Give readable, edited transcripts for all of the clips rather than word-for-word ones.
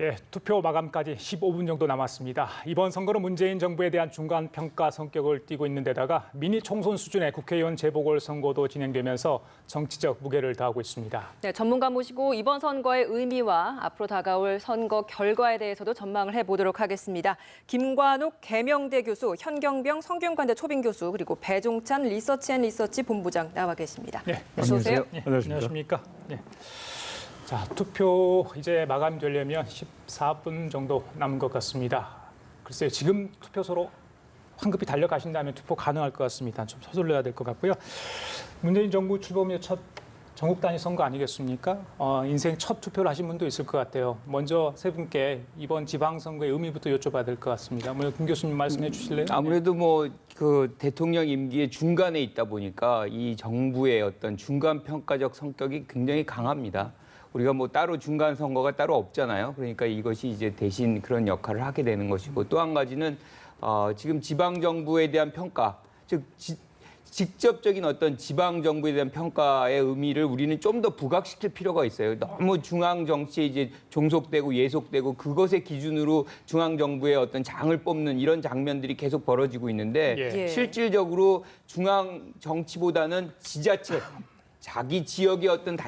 예, 투표 마감까지 15분 정도 남았습니다. 이번 선거는 문재인 정부에 대한 중간 평가 성격을 띠고 있는 데다가 미니 총선 수준의 국회의원 재보궐선거도 진행되면서 정치적 무게를 더하고 있습니다. 네, 전문가 모시고 이번 선거의 의미와 앞으로 다가올 선거 결과에 대해서도 전망을 해보도록 하겠습니다. 김관욱 계명대 교수, 현경병 성균관대 초빙 교수, 그리고 배종찬 리서치 본부장 나와 계십니다. 네, 어서 오세요. 네, 안녕하십니까? 네. 자, 투표 이제 마감되려면 14분 정도 남은 것 같습니다. 글쎄요, 지금 투표소로 황급히 달려가신다면 투표 가능할 것 같습니다. 좀 서둘러야 될 것 같고요. 문재인 정부 출범 이후 첫 전국 단위 선거 아니겠습니까? 인생 첫 투표를 하신 분도 있을 것 같아요. 먼저 세 분께 이번 지방선거의 의미부터 여쭤봐야 될 것 같습니다. 먼저 김 교수님 말씀해 주실래요? 아무래도 그 대통령 임기의 중간에 있다 보니까 이 정부의 어떤 중간 평가적 성격이 굉장히 강합니다. 우리가 뭐 따로 중간 선거가 따로 없잖아요. 그러니까 이것이 이제 대신 그런 역할을 하게 되는 것이고, 또 한 가지는 지금 지방 정부에 대한 평가, 즉 직접적인 어떤 지방 정부에 대한 평가의 의미를 우리는 좀 더 부각시킬 필요가 있어요. 너무 중앙 정치에 이제 종속되고 예속되고 그것의 기준으로 중앙 정부의 어떤 장을 뽑는 이런 장면들이 계속 벌어지고 있는데, 예. 실질적으로 중앙 정치보다는 지자체, 자기 지역의 어떤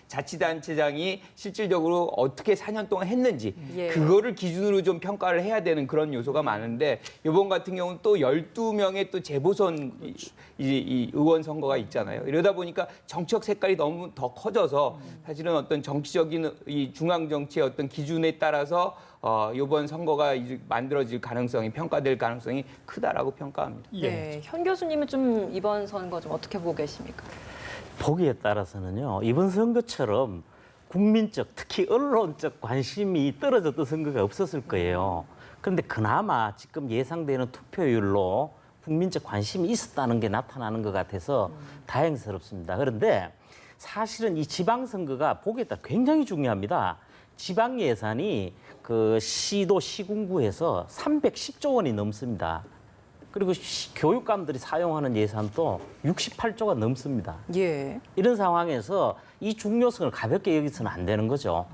자치단체장이 실질적으로 어떻게 4년 동안 했는지, 예. 그거를 기준으로 좀 평가를 해야 되는 그런 요소가 많은데, 이번 같은 경우는 또 12명의 또 재보선 이 의원 선거가 있잖아요. 이러다 보니까 정치적 색깔이 너무 더 커져서 사실은 어떤 정치적인 이 중앙 정치의 어떤 기준에 따라서 이번 선거가 이제 만들어질 가능성이, 평가될 가능성이 크다라고 평가합니다. 네, 현 교수님은 좀 이번 선거 좀 어떻게 보고 계십니까? 보기에 따라서는요, 이번 선거처럼 국민적, 특히 언론적 관심이 떨어졌던 선거가 없었을 거예요. 그런데 그나마 지금 예상되는 투표율로 국민적 관심이 있었다는 게 나타나는 것 같아서 다행스럽습니다. 그런데 사실은 이 지방선거가 보기에 따라 굉장히 중요합니다. 지방 예산이 그 시도 시군구에서 310조 원이 넘습니다. 그리고 교육감들이 사용하는 예산도 68조가 넘습니다. 예. 이런 상황에서 이 중요성을 가볍게 여기서는 안 되는 거죠.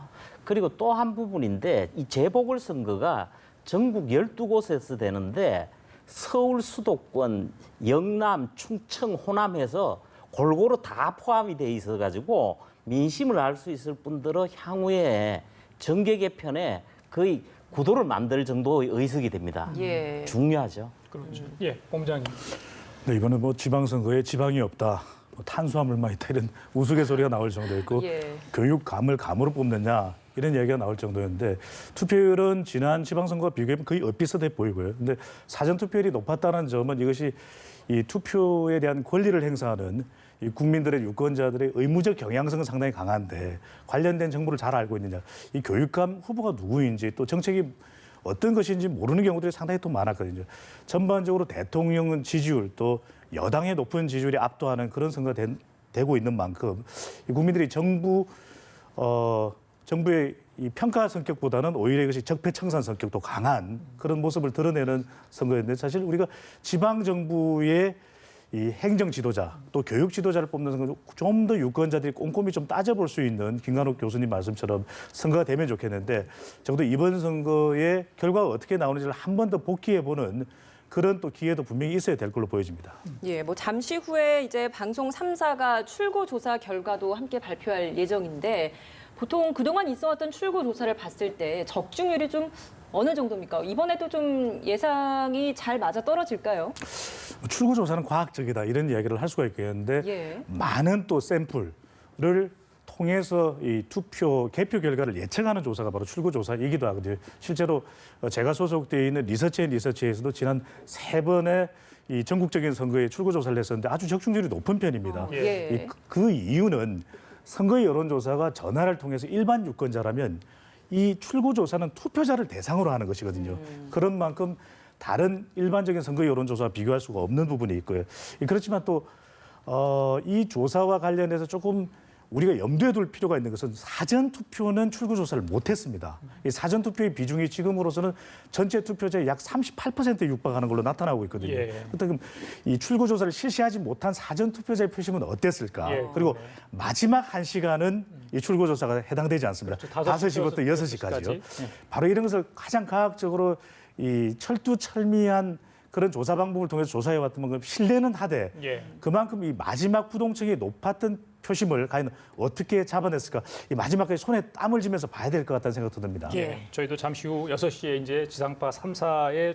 그리고 또 한 부분인데, 이 재보궐선거가 전국 12곳에서 되는데 서울 수도권, 영남, 충청, 호남에서 골고루 다 포함이 돼 있어가지고 민심을 알 수 있을 뿐더러 향후에 정계 개편에 거의 구도를 만들 정도의 의석이 됩니다. 예. 중요하죠. 그렇죠. 예, 본부장님. 네, 이번에 뭐 지방선거에 지방이 없다, 뭐 탄수화물만 있다 이런 우스갯소리가 나올 정도였고, 예. 교육감을 감으로 뽑느냐 이런 얘기가 나올 정도였는데, 투표율은 지난 지방선거와 비교하면 거의 엇비슷해 보이고요. 근데 사전투표율이 높았다는 점은 이것이 이 투표에 대한 권리를 행사하는 이 국민들의 유권자들의 의무적 경향성은 상당히 강한데, 관련된 정보를 잘 알고 있느냐, 이 교육감 후보가 누구인지 또 정책이 어떤 것인지 모르는 경우들이 상당히 또 많았거든요. 전반적으로 대통령 지지율 또 여당의 높은 지지율이 압도하는 그런 선거가 되고 있는 만큼, 이 국민들이 정부의 이 평가 성격보다는 오히려 이것이 적폐청산 성격도 강한 그런 모습을 드러내는 선거였는데, 사실 우리가 지방 정부의 이 행정 지도자 또 교육 지도자를 뽑는 선거, 좀 더 유권자들이 꼼꼼히 좀 따져볼 수 있는 김관욱 교수님 말씀처럼 선거가 되면 좋겠는데, 적어도 이번 선거의 결과가 어떻게 나오는지를 한 번 더 복귀해보는 그런 또 기회도 분명히 있어야 될 걸로 보여집니다. 예, 뭐 잠시 후에 이제 방송 3사가 출구 조사 결과도 함께 발표할 예정인데, 보통 그동안 있어왔던 출구 조사를 봤을 때 적중률이 좀 어느 정도입니까? 이번에도 좀 예상이 잘 맞아 떨어질까요? 출구조사는 과학적이다 이런 이야기를 할 수가 있겠는데, 예. 많은 또 샘플을 통해서 이 투표 개표 결과를 예측하는 조사가 바로 출구조사이기도 하거든요. 실제로 제가 소속되어 있는 리서치에서도 지난 3번의 이 전국적인 선거에 출구조사를 했었는데 아주 적중률이 높은 편입니다. 예. 그 이유는 선거 여론조사가 전화를 통해서 일반 유권자라면 이 출구조사는 투표자를 대상으로 하는 것이거든요. 그런 만큼 다른 일반적인 선거 여론조사와 비교할 수가 없는 부분이 있고요. 그렇지만 또 이 조사와 관련해서 조금 우리가 염두에 둘 필요가 있는 것은 사전 투표는 출구 조사를 못했습니다. 이 사전 투표의 비중이 지금으로서는 전체 투표자의 약 38%에 육박하는 걸로 나타나고 있거든요. 예. 그럼 이 출구 조사를 실시하지 못한 사전 투표자의 표심은 어땠을까? 예. 그리고 마지막 1시간은 이 출구 조사가 해당되지 않습니다. 그렇죠. 5시부터 6시까지요. 예. 바로 이런 것을 가장 과학적으로 이 철두철미한 그런 조사 방법을 통해서 조사해 왔던 건 신뢰는 하되 예. 그만큼 이 마지막 부동층이 높았던 표심을 과연 어떻게 잡아냈을까? 이 마지막까지 손에 땀을 쥐면서 봐야 될 것 같다는 생각도 듭니다. 예. 저희도 잠시 후 6시에 이제 지상파 3사의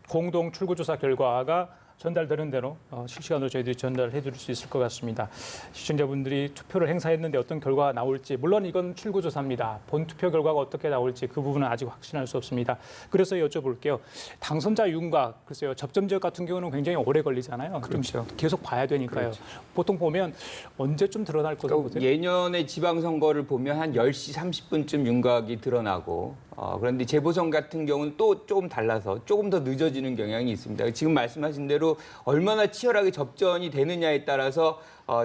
공동 출구조사 결과가 전달되는 대로 실시간으로 저희들이 전달해 드릴 수 있을 것 같습니다. 시청자분들이 투표를 행사했는데 어떤 결과가 나올지, 물론 이건 출구조사입니다. 본 투표 결과가 어떻게 나올지 그 부분은 아직 확신할 수 없습니다. 그래서 여쭤볼게요. 당선자 윤곽, 글쎄요. 접점 지역 같은 경우는 굉장히 오래 걸리잖아요. 그렇죠. 좀 계속 봐야 되니까요. 그렇죠. 보통 보면 언제쯤 드러날 거라고 보세요? 예년의 지방선거를 보면 한 10시 30분쯤 윤곽이 드러나고 그런데 재보선 같은 경우는 또 조금 달라서 조금 더 늦어지는 경향이 있습니다. 지금 말씀하신 대로 얼마나 치열하게 접전이 되느냐에 따라서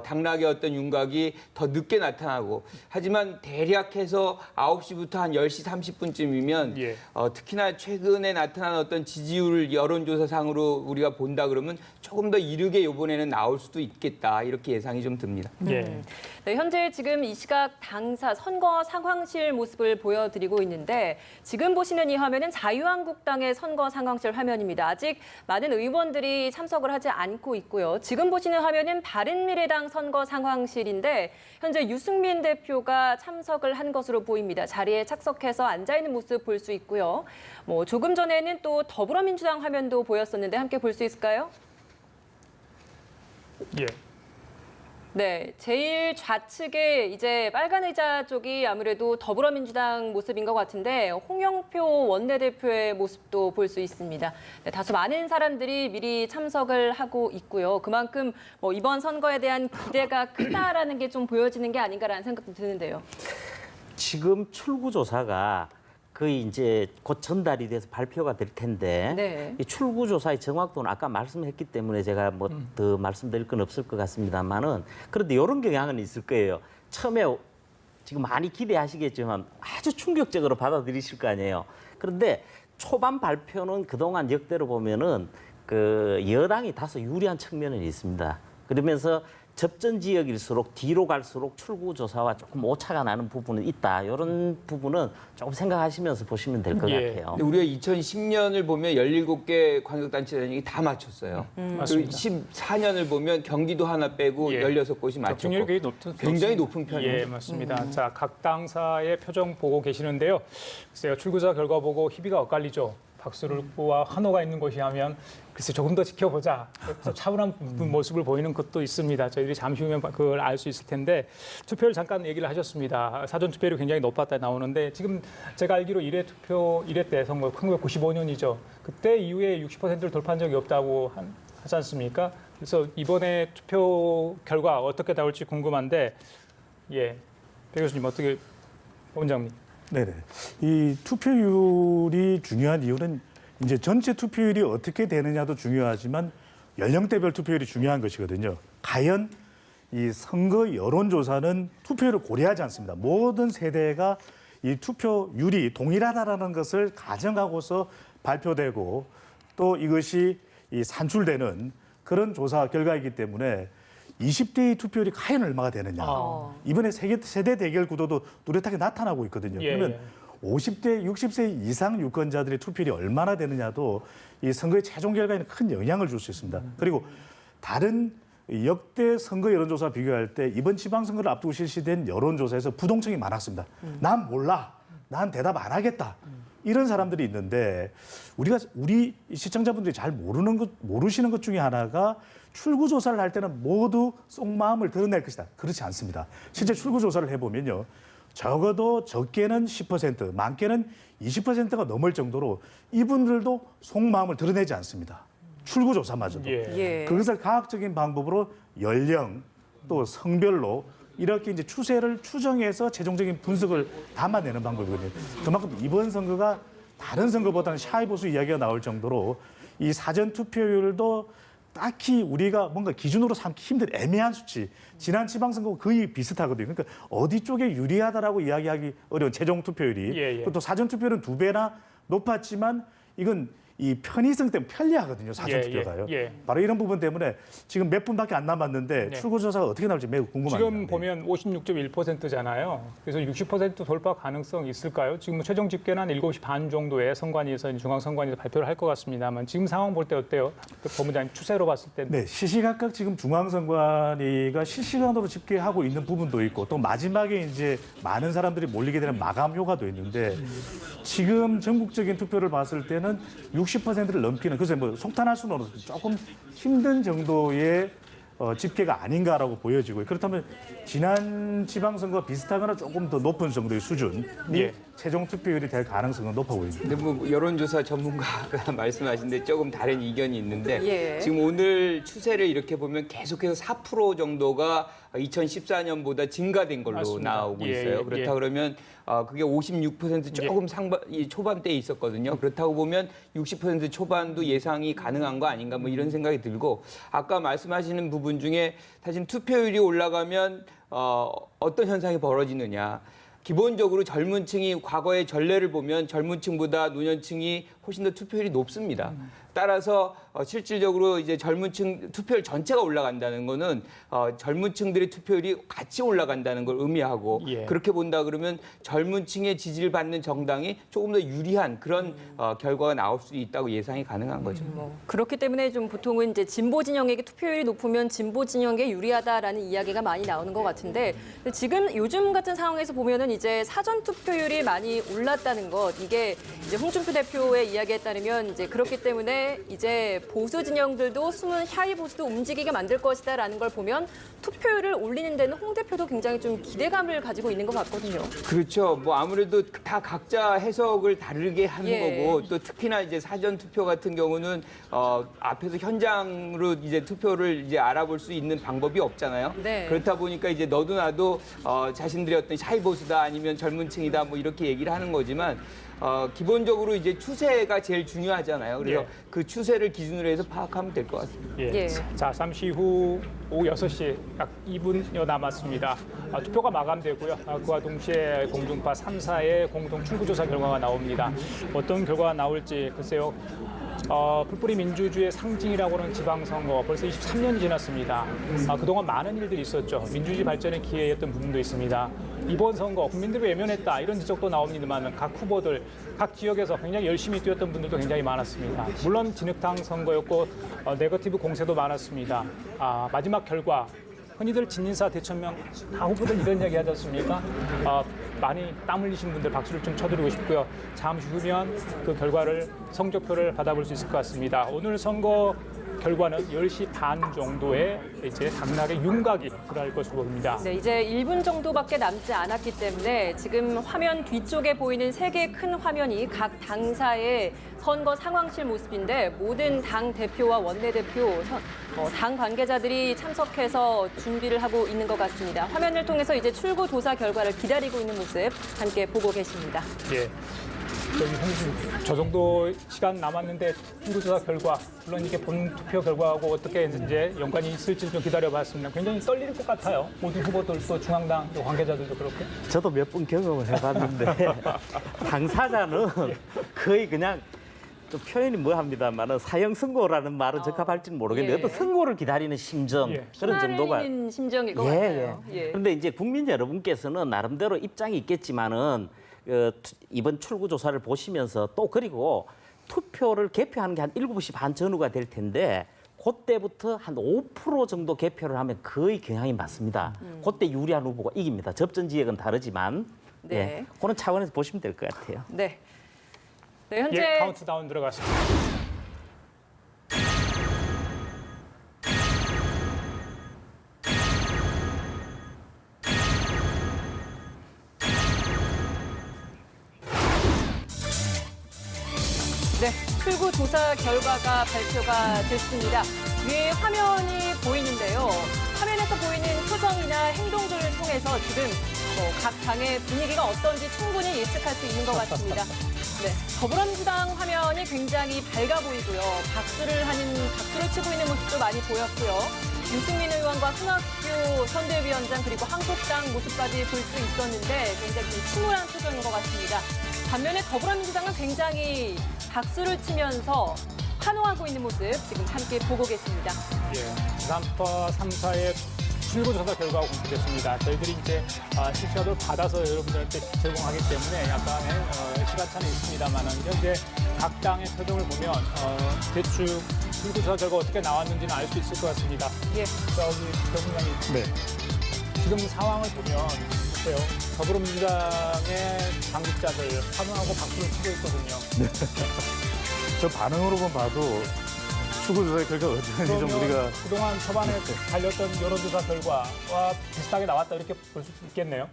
당락의 어떤 윤곽이 더 늦게 나타나고 하지만 대략 해서 9시부터 한 10시 30분쯤이면 예. 특히나 최근에 나타난 어떤 지지율 여론조사상으로 우리가 본다 그러면 조금 더 이르게 이번에는 나올 수도 있겠다 이렇게 예상이 좀 듭니다. 예. 네, 현재 지금 이 시각 당사 선거 상황실 모습을 보여드리고 있는데 지금 보시는 이 화면은 자유한국당의 선거 상황실 화면입니다. 아직 많은 의원들이 참석을 하지 않고 있고요. 지금 보시는 화면은 바른미래당 선거 상황실인데 현재 유승민 대표가 참석을 한 것으로 보입니다. 자리에 착석해서 앉아 있는 모습 볼 수 있고요. 조금 전에는 또 더불어민주당 화면도 보였었는데 함께 볼 수 있을까요? 예. 네, 제일 좌측에 이제 빨간 의자 쪽이 아무래도 더불어민주당 모습인 것 같은데 홍영표 원내대표의 모습도 볼 수 있습니다. 네, 다소 많은 사람들이 미리 참석을 하고 있고요. 그만큼 이번 선거에 대한 기대가 크다라는 게 좀 보여지는 게 아닌가라는 생각도 드는데요. 지금 출구조사가 거의 이제 곧 전달이 돼서 발표가 될 텐데 네. 이 출구조사의 정확도는 아까 말씀했기 때문에 제가 더 말씀드릴 건 없을 것 같습니다만은 그런데 이런 경향은 있을 거예요. 처음에 지금 많이 기대하시겠지만 아주 충격적으로 받아들이실 거 아니에요. 그런데 초반 발표는 그동안 역대로 보면은 그 여당이 다소 유리한 측면은 있습니다. 그러면서 접전 지역일수록 뒤로 갈수록 출구조사와 조금 오차가 나는 부분은 있다. 이런 부분은 조금 생각하시면서 보시면 될 것 예. 같아요. 근데 우리가 2010년을 보면 17개 관역단체장이 다 맞췄어요. 맞습니다. 14년을 보면 경기도 하나 빼고 예. 16곳이 접종률이 맞췄고 굉장히 높은 굉장히 높은 편이에요. 예, 맞습니다. 자, 각 당사의 표정 보고 계시는데요. 글쎄요, 출구조사 결과 보고 희비가 엇갈리죠. 박수를과 환호가 있는 곳이 하면 글쎄 조금 더 지켜보자. 그래서 차분한 모습을 보이는 것도 있습니다. 저희들이 잠시 후면 그걸 알 수 있을 텐데 투표율 잠깐 얘기를 하셨습니다. 사전 투표율이 굉장히 높았다 나오는데 지금 제가 알기로 1회 때 선거 1995년이죠. 그때 이후에 60%를 돌파한 적이 없다고 하지 않습니까? 그래서 이번에 투표 결과 어떻게 나올지 궁금한데 예, 배 교수님 어떻게 원장님? 네네. 이 투표율이 중요한 이유는 이제 전체 투표율이 어떻게 되느냐도 중요하지만 연령대별 투표율이 중요한 것이거든요. 과연 이 선거 여론조사는 투표율을 고려하지 않습니다. 모든 세대가 이 투표율이 동일하다라는 것을 가정하고서 발표되고 또 이것이 이 산출되는 그런 조사 결과이기 때문에 20대의 투표율이 과연 얼마가 되느냐. 이번에 세대 대결 구도도 뚜렷하게 나타나고 있거든요. 예, 그러면 50대, 60세 이상 유권자들의 투표율이 얼마나 되느냐도 이 선거의 최종 결과에는 큰 영향을 줄 수 있습니다. 그리고 다른 역대 선거 여론조사 비교할 때 이번 지방선거를 앞두고 실시된 여론조사에서 부동층이 많았습니다. 난 몰라. 난 대답 안 하겠다. 이런 사람들이 있는데 우리 시청자분들이 잘 모르시는 것 중에 하나가 출구조사를 할 때는 모두 속마음을 드러낼 것이다. 그렇지 않습니다. 실제 출구조사를 해보면요. 적어도 적게는 10%, 많게는 20%가 넘을 정도로 이분들도 속마음을 드러내지 않습니다. 출구조사마저도. 예. 그것을 과학적인 방법으로 연령 또 성별로 이렇게 이제 추세를 추정해서 최종적인 분석을 담아내는 방법이거든요. 그만큼 이번 선거가 다른 선거보다는 샤이 보수 이야기가 나올 정도로 이 사전 투표율도 딱히 우리가 뭔가 기준으로 삼기 힘든 애매한 수치. 지난 지방선거와 거의 비슷하거든요. 그러니까 어디 쪽에 유리하다라고 이야기하기 어려운 최종 투표율이. 예, 예. 그리고 또 사전 투표율은 2배나 높았지만 이건 이 편의성 때문에 편리하거든요. 사전 투표가요. 예. 바로 이런 부분 때문에 지금 몇 분밖에 안 남았는데 네. 출구조사가 어떻게 나올지 매우 궁금합니다. 지금 네. 보면 56.1%잖아요. 그래서 60% 돌파 가능성 있을까요? 지금 최종 집계는 한 7시 반 정도에 선관위에서 중앙선관위에서 발표를 할 것 같습니다만 지금 상황 볼 때 어때요? 법무장님 추세로 봤을 때. 네, 시시각각 지금 중앙선관위가 실시간으로 집계하고 있는 부분도 있고 또 마지막에 이제 많은 사람들이 몰리게 되는 마감 효과도 있는데 지금 전국적인 투표를 봤을 때는 60%를 넘기는 그래서 뭐 속탄할 수는 없어요. 조금 힘든 정도의 집계가 아닌가라고 보여지고요. 그렇다면 지난 지방선거와 비슷하거나 조금 더 높은 정도의 수준이 예. 최종 투표율이 될 가능성은 높아 보입니다. 근데 뭐 여론조사 전문가가 말씀하신데 조금 다른 의견이 있는데 예. 지금 오늘 추세를 이렇게 보면 계속해서 4% 정도가 2014년보다 증가된 걸로 맞습니다. 나오고 예, 있어요. 예, 그렇다 예. 그러면 그게 56% 조금 이 초반대에 있었거든요. 그렇다고 보면 60% 초반도 예상이 가능한 거 아닌가 뭐 이런 생각이 들고 아까 말씀하시는 부분 중에 사실 투표율이 올라가면 어떤 현상이 벌어지느냐. 기본적으로 젊은 층이 과거의 전례를 보면 젊은 층보다 노년층이 훨씬 더 투표율이 높습니다. 따라서 실질적으로 이제 젊은 층 투표율 전체가 올라간다는 거는 젊은 층들의 투표율이 같이 올라간다는 걸 의미하고 예. 그렇게 본다 그러면 젊은 층의 지지를 받는 정당이 조금 더 유리한 그런 결과가 나올 수 있다고 예상이 가능한 거죠. 그렇기 때문에 좀 보통은 이제 진보 진영에게 투표율이 높으면 진보 진영에 유리하다라는 이야기가 많이 나오는 것 같은데 지금 요즘 같은 상황에서 보면은 이제 사전 투표율이 많이 올랐다는 것 이게 이제 홍준표 대표의 이야기에 따르면 이제 그렇기 때문에 이제 보수 진영들도 숨은 샤이 보수도 움직이게 만들 것이다라는 걸 보면 투표율을 올리는 데는 홍 대표도 굉장히 좀 기대감을 가지고 있는 것 같거든요. 그렇죠. 뭐 아무래도 다 각자 해석을 다르게 하는 예. 거고 또 특히나 이제 사전 투표 같은 경우는 앞에서 현장으로 이제 투표를 이제 알아볼 수 있는 방법이 없잖아요. 네. 그렇다 보니까 이제 너도 나도 자신들의 어떤 샤이 보수다 아니면 젊은층이다 뭐 이렇게 얘기를 하는 거지만 기본적으로 이제 추세가 제일 중요하잖아요. 그래서 예. 그 추세를 기준으로 해서 파악하면 될 것 같습니다. 예. 예. 자, 잠시 후 오후 6시 약 2분여 남았습니다. 투표가 마감되고요. 그와 동시에 공중파 3사의 공동 출구조사 결과가 나옵니다. 어떤 결과가 나올지 글쎄요. 풀뿌리 민주주의의 상징이라고 하는 지방선거 벌써 23년이 지났습니다. 그동안 많은 일들이 있었죠. 민주주의 발전에 기여했던 부분도 있습니다. 이번 선거 국민들이 외면했다 이런 지적도 나옵니다만 각 후보들 각 지역에서 굉장히 열심히 뛰었던 분들도 굉장히 많았습니다. 물론 진흙탕 선거였고 네거티브 공세도 많았습니다. 마지막 결과 흔히들 진인사 대천명 다 후보들 이런 이야기 하지 않습니까? 많이 땀 흘리신 분들 박수를 좀 쳐드리고 싶고요. 잠시 후면 그 결과를 성적표를 받아볼 수 있을 것 같습니다. 오늘 선거 결과는 10시 반 정도에 이제 당락의 윤곽이 드러날 것으로 보입니다. 네, 이제 1분 정도밖에 남지 않았기 때문에 지금 화면 뒤쪽에 보이는 3개의 큰 화면이 각 당사의 선거 상황실 모습인데 모든 당 대표와 원내대표, 당 관계자들이 참석해서 준비를 하고 있는 것 같습니다. 화면을 통해서 이제 출구 조사 결과를 기다리고 있는 모습 함께 보고 계십니다. 예. 저 정도 시간 남았는데 출구조사 결과, 물론 이게 본 투표 결과하고 어떻게 이제 연관이 있을지 좀 기다려봤습니다. 굉장히 떨릴 것 같아요. 모든 후보들 또 중앙당 또 관계자들도 그렇고. 저도 몇 번 경험을 해봤는데 당사자는 거의 그냥 또 표현이 뭐합니다만은 사형 선고라는 말은 적합할지는 모르겠는데 예. 어떤 선고를 기다리는 심정 예. 그런 정도가 희망있는 심정일 것 같아요. 예. 그런데 이제 국민 여러분께서는 나름대로 입장이 있겠지만은 이번 출구 조사를 보시면서 또 그리고 투표를 개표하는 게 한 7시 반 전후가 될 텐데 그때부터 한 5% 정도 개표를 하면 거의 경향이 맞습니다. 그때 유리한 후보가 이깁니다. 접전 지역은 다르지만 네. 예, 그런 차원에서 보시면 될 것 같아요. 네. 네, 현재 카운트다운 들어갔습니다. 네, 출구 조사 결과가 발표가 됐습니다. 위에 화면이 보이는데요. 화면에서 보이는 표정이나 행동들을 통해서 지금 각 당의 분위기가 어떤지 충분히 예측할 수 있는 것 같습니다. 네, 더불어민주당 화면이 굉장히 밝아 보이고요. 박수를 치고 있는 모습도 많이 보였고요. 유승민 의원과 손학규 선대위원장 그리고 한국당 모습까지 볼 수 있었는데 굉장히 좀 침울한 표정인 것 같습니다. 반면에 더불어민주당은 굉장히 박수를 치면서 환호하고 있는 모습 지금 함께 보고 계십니다. 예, 지상파 3사의 출구조사 결과가 공개됐습니다. 저희들이 이제 실시간으로 받아서 여러분들한테 제공하기 때문에 약간의 시간차는 있습니다만 현재 각 당의 표정을 보면 대충 출구조사 결과 어떻게 나왔는지는 알 수 있을 것 같습니다. 예. 저기 대통령이 네. 지금 상황을 보면 글쎄요, 더불어민주당의 당직자들 환호하고 박수를 치고 있거든요. 저 반응으로만 봐도 출구조사의 결과가 어떤지 좀 그러면 우리가 그동안 초반에 달렸던 여론조사 결과와 비슷하게 나왔다 이렇게 볼 수 있겠네요.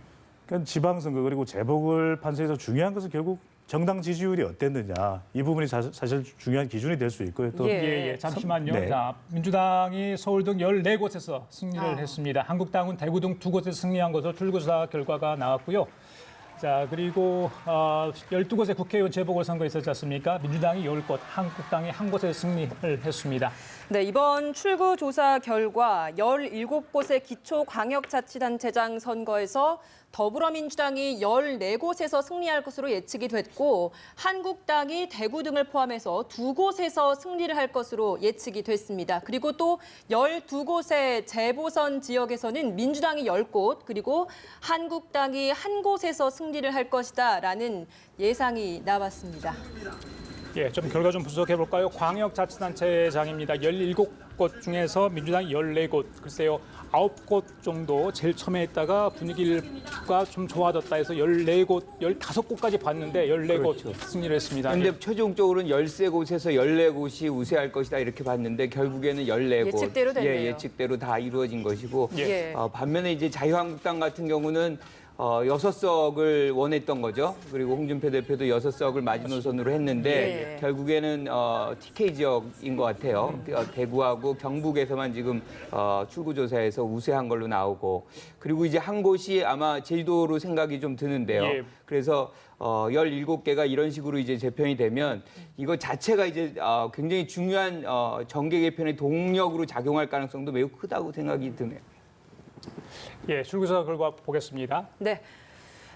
그러니까 지방선거 그리고 재보궐판세에서 중요한 것은 결국 정당 지지율이 어땠느냐 이 부분이 사실 중요한 기준이 될 수 있고요. 또 예. 잠시만요. 네. 자, 민주당이 서울 등 14곳에서 승리를 했습니다. 한국당은 대구 등 2곳에서 승리한 것으로 출구조사 결과가 나왔고요. 자, 그리고 12곳의 국회의원 재보궐선거 있었지 않습니까? 민주당이 10곳, 한국당이 한 곳에 승리를 했습니다. 네, 이번 출구조사 결과 17곳의 기초광역자치단체장 선거에서 더불어민주당이 14곳에서 승리할 것으로 예측이 됐고 한국당이 대구 등을 포함해서 2곳에서 승리를 할 것으로 예측이 됐습니다. 그리고 또 12곳의 재보선 지역에서는 민주당이 10곳 그리고 한국당이 한 곳에서 승리를 할 것이다라는 예상이 나왔습니다. 예, 좀 결과 좀 분석해 볼까요? 광역자치단체장입니다. 17곳 중에서 민주당이 14곳, 글쎄요, 9곳 정도 제일 처음에 했다가 분위기가 좀 좋아졌다 해서 14곳, 15곳까지 봤는데 14곳 승리를 했습니다. 그런데 최종적으로는 13곳에서 14곳이 우세할 것이다 이렇게 봤는데 결국에는 14곳. 예측대로 됐네요. 예, 예측대로 다 이루어진 것이고 예. 반면에 이제 자유한국당 같은 경우는 6석을 원했던 거죠. 그리고 홍준표 대표도 6석을 마지노선으로 했는데 예. 결국에는 TK 지역인 것 같아요. 대구하고 경북에서만 지금 출구조사에서 우세한 걸로 나오고 그리고 이제 한 곳이 아마 제주도로 생각이 좀 드는데요. 예. 그래서 17개가 이런 식으로 이제 재편이 되면 이거 자체가 이제 굉장히 중요한 정계 개편의 동력으로 작용할 가능성도 매우 크다고 생각이 드네요. 예, 출구조사 결과 보겠습니다. 네.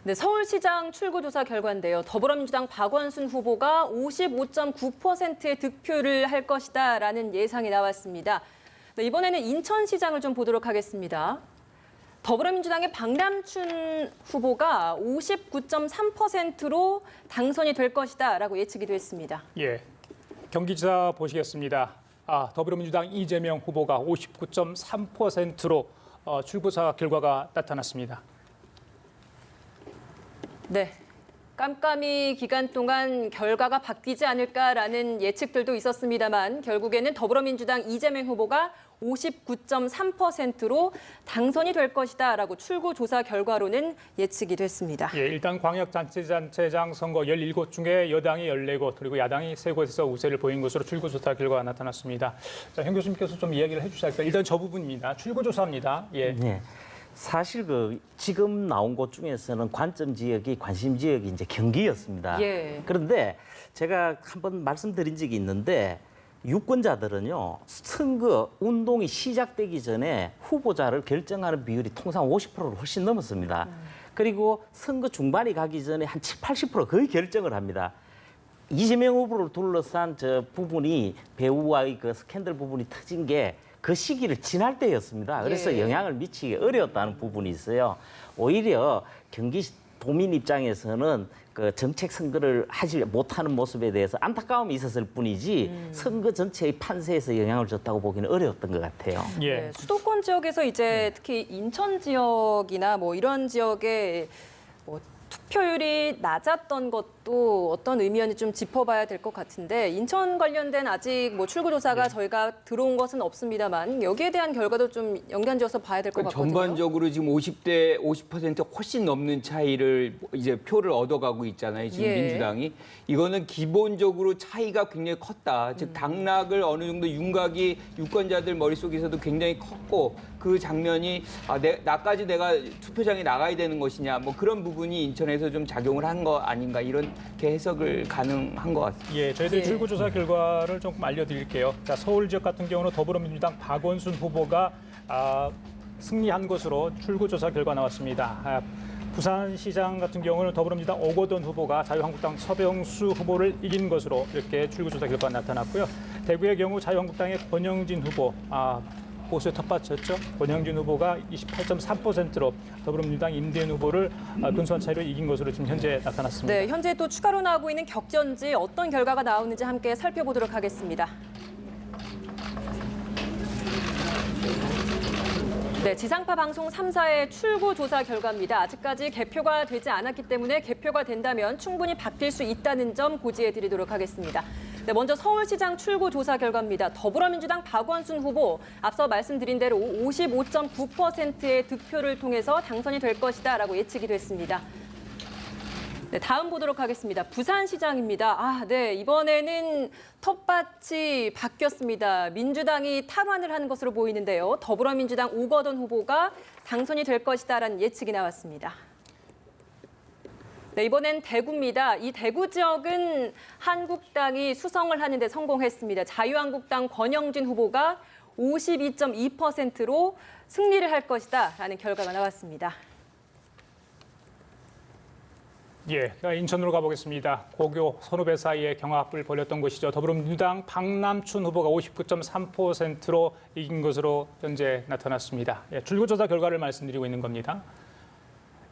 네, 서울시장 출구조사 결과인데요. 더불어민주당 박원순 후보가 55.9%의 득표를 할 것이다라는 예상이 나왔습니다. 네, 이번에는 인천시장을 좀 보도록 하겠습니다. 더불어민주당의 박남춘 후보가 59.3%로 당선이 될 것이다라고 예측이 됐습니다. 예, 경기지사 보시겠습니다. 더불어민주당 이재명 후보가 59.3%로 출구조사 결과가 나타났습니다. 네. 깜깜이 기간 동안 결과가 바뀌지 않을까라는 예측들도 있었습니다만 결국에는 더불어민주당 이재명 후보가 59.3%로 당선이 될 것이다라고 출구조사 결과로는 예측이 됐습니다. 예, 일단 광역자치단체장 선거 17곳 중에 여당이 14곳 그리고 야당이 3곳에서 우세를 보인 것으로 출구조사 결과가 나타났습니다. 자, 현 교수님께서 좀 이야기를 해주셔야 할까요? 일단 저 부분입니다. 출구조사입니다. 예. 네. 사실 지금 나온 곳 중에서는 관점 지역이 관심 지역이 이제 경기였습니다. 예. 그런데 제가 한번 말씀드린 적이 있는데 유권자들은요 선거 운동이 시작되기 전에 후보자를 결정하는 비율이 통상 50%를 훨씬 넘었습니다. 그리고 선거 중반이 가기 전에 한 70~80% 거의 결정을 합니다. 이재명 후보를 둘러싼 저 부분이 배우와의 그 스캔들 부분이 터진 게 그 시기를 지날 때였습니다. 그래서 예. 영향을 미치기 어려웠다는 부분이 있어요. 오히려 경기 도민 입장에서는 그 정책 선거를 하지 못하는 모습에 대해서 안타까움이 있었을 뿐이지 선거 전체의 판세에서 영향을 줬다고 보기는 어려웠던 것 같아요. 예. 네, 수도권 지역에서 이제 특히 인천 지역이나 뭐 이런 지역에 뭐 투표율이 낮았던 것도 어떤 의미였는지 좀 짚어봐야 될 것 같은데 인천 관련된 아직 뭐 출구조사가 저희가 들어온 것은 없습니다만 여기에 대한 결과도 좀 연관지어서 봐야 될 것 같거든요. 전반적으로 지금 50% 훨씬 넘는 차이를 이제 표를 얻어가고 있잖아요. 지금 예. 민주당이. 이거는 기본적으로 차이가 굉장히 컸다. 즉 당락을 어느 정도 윤곽이 유권자들 머릿속에서도 굉장히 컸고 그 장면이 나까지 내가 투표장에 나가야 되는 것이냐 뭐 그런 부분이 인천에서 좀 작용을 한 거 아닌가 이렇게 해석을 가능한 것 같습니다. 예, 저희들이 예. 출구조사 결과를 조금 알려드릴게요. 자, 서울 지역 같은 경우는 더불어민주당 박원순 후보가 승리한 것으로 출구조사 결과 나왔습니다. 부산시장 같은 경우는 더불어민주당 오거돈 후보가 자유한국당 서병수 후보를 이긴 것으로 이렇게 출구조사 결과가 나타났고요. 대구의 경우 자유한국당의 권영진 후보, 보수의 텃밭이었죠. 권영진 후보가 28.3%로 더불어민주당 임대현 후보를 근소한 차이로 이긴 것으로 지금 현재 나타났습니다. 네, 현재 또 추가로 나오고 있는 격전지 어떤 결과가 나오는지 함께 살펴보도록 하겠습니다. 네, 지상파 방송 3사의 출구 조사 결과입니다. 아직까지 개표가 되지 않았기 때문에 개표가 된다면 충분히 바뀔 수 있다는 점 고지해 드리도록 하겠습니다. 네, 먼저 서울시장 출구 조사 결과입니다. 더불어민주당 박원순 후보, 앞서 말씀드린 대로 55.9%의 득표를 통해서 당선이 될 것이다라고 예측이 됐습니다. 네, 다음 보도록 하겠습니다. 부산시장입니다. 네, 이번에는 텃밭이 바뀌었습니다. 민주당이 탈환을 한 것으로 보이는데요. 더불어민주당 오거돈 후보가 당선이 될 것이다라는 예측이 나왔습니다. 네, 이번엔 대구입니다. 이 대구 지역은 한국당이 수성을 하는 데 성공했습니다. 자유한국당 권영진 후보가 52.2%로 승리를 할 것이다라는 결과가 나왔습니다. 예, 인천으로 가보겠습니다. 고교 선후배 사이에 경합을 벌였던 곳이죠. 더불어민주당 박남춘 후보가 59.3%로 이긴 것으로 현재 나타났습니다. 예, 출구조사 결과를 말씀드리고 있는 겁니다.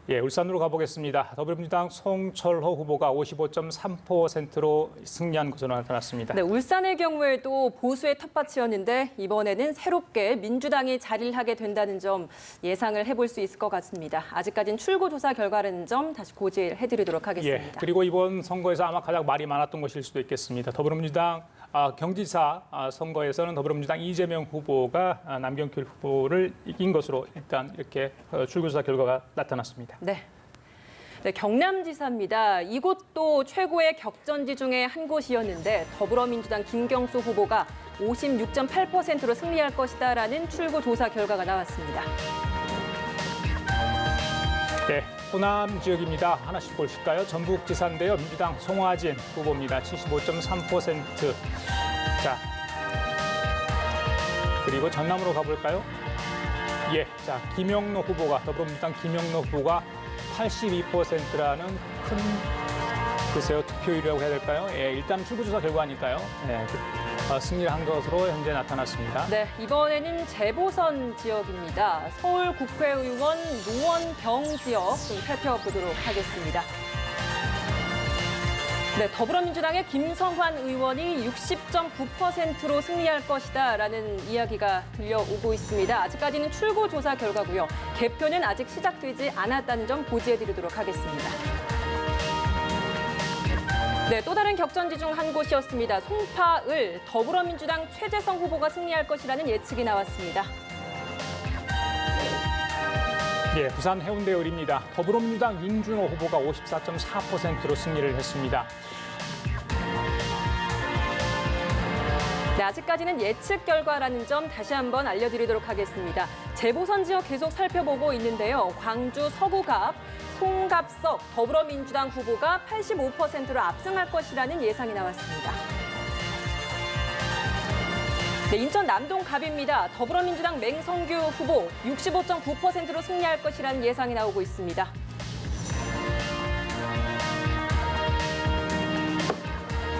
예, 울산으로 가보겠습니다. 더불어민주당 송철호 후보가 55.3%로 승리한 것으로 나타났습니다. 네, 울산의 경우에도 보수의 텃밭이었는데 이번에는 새롭게 민주당이 자리를 하게 된다는 점 예상을 해볼 수 있을 것 같습니다. 아직까지는 출구조사 결과라는 점 다시 고지해드리도록 하겠습니다. 예, 그리고 이번 선거에서 아마 가장 말이 많았던 것일 수도 있겠습니다. 더불어민주당 경기지사 선거에서는 더불어민주당 이재명 후보가 남경필 후보를 이긴 것으로 일단 이렇게 출구조사 결과가 나타났습니다. 네. 네, 경남지사입니다. 이곳도 최고의 격전지 중에 한 곳이었는데 더불어민주당 김경수 후보가 56.8%로 승리할 것이다라는 출구조사 결과가 나왔습니다. 네, 호남 지역입니다. 하나씩 보실까요? 전북지사인데요. 민주당 송화진 후보입니다. 75.3%. 자, 그리고 전남으로 가볼까요? 예, 자, 김영로 후보가 더불어민주당 김영로 후보가 82%라는 큰 글쎄요 득표율이라고 해야 될까요? 예, 일단 출구조사 결과니까요. 예, 승리를 한 것으로 현재 나타났습니다. 네, 이번에는 재보선 지역입니다. 서울 국회의원 노원경 지역 좀 살펴보도록 하겠습니다. 네, 더불어민주당의 김성환 의원이 60.9%로 승리할 것이다라는 이야기가 들려오고 있습니다. 아직까지는 출구조사 결과고요. 개표는 아직 시작되지 않았다는 점 고지해드리도록 하겠습니다. 네, 또 다른 격전지 중 한 곳이었습니다. 송파을 더불어민주당 최재성 후보가 승리할 것이라는 예측이 나왔습니다. 예, 부산 해운대을입니다. 더불어민주당 윤준호 후보가 54.4%로 승리를 했습니다. 네, 아직까지는 예측 결과라는 점 다시 한번 알려드리도록 하겠습니다. 재보선 지역 계속 살펴보고 있는데요. 광주 서구갑, 송갑석 더불어민주당 후보가 85%로 압승할 것이라는 예상이 나왔습니다. 네, 인천 남동갑입니다. 더불어민주당 맹성규 후보 65.9%로 승리할 것이라는 예상이 나오고 있습니다.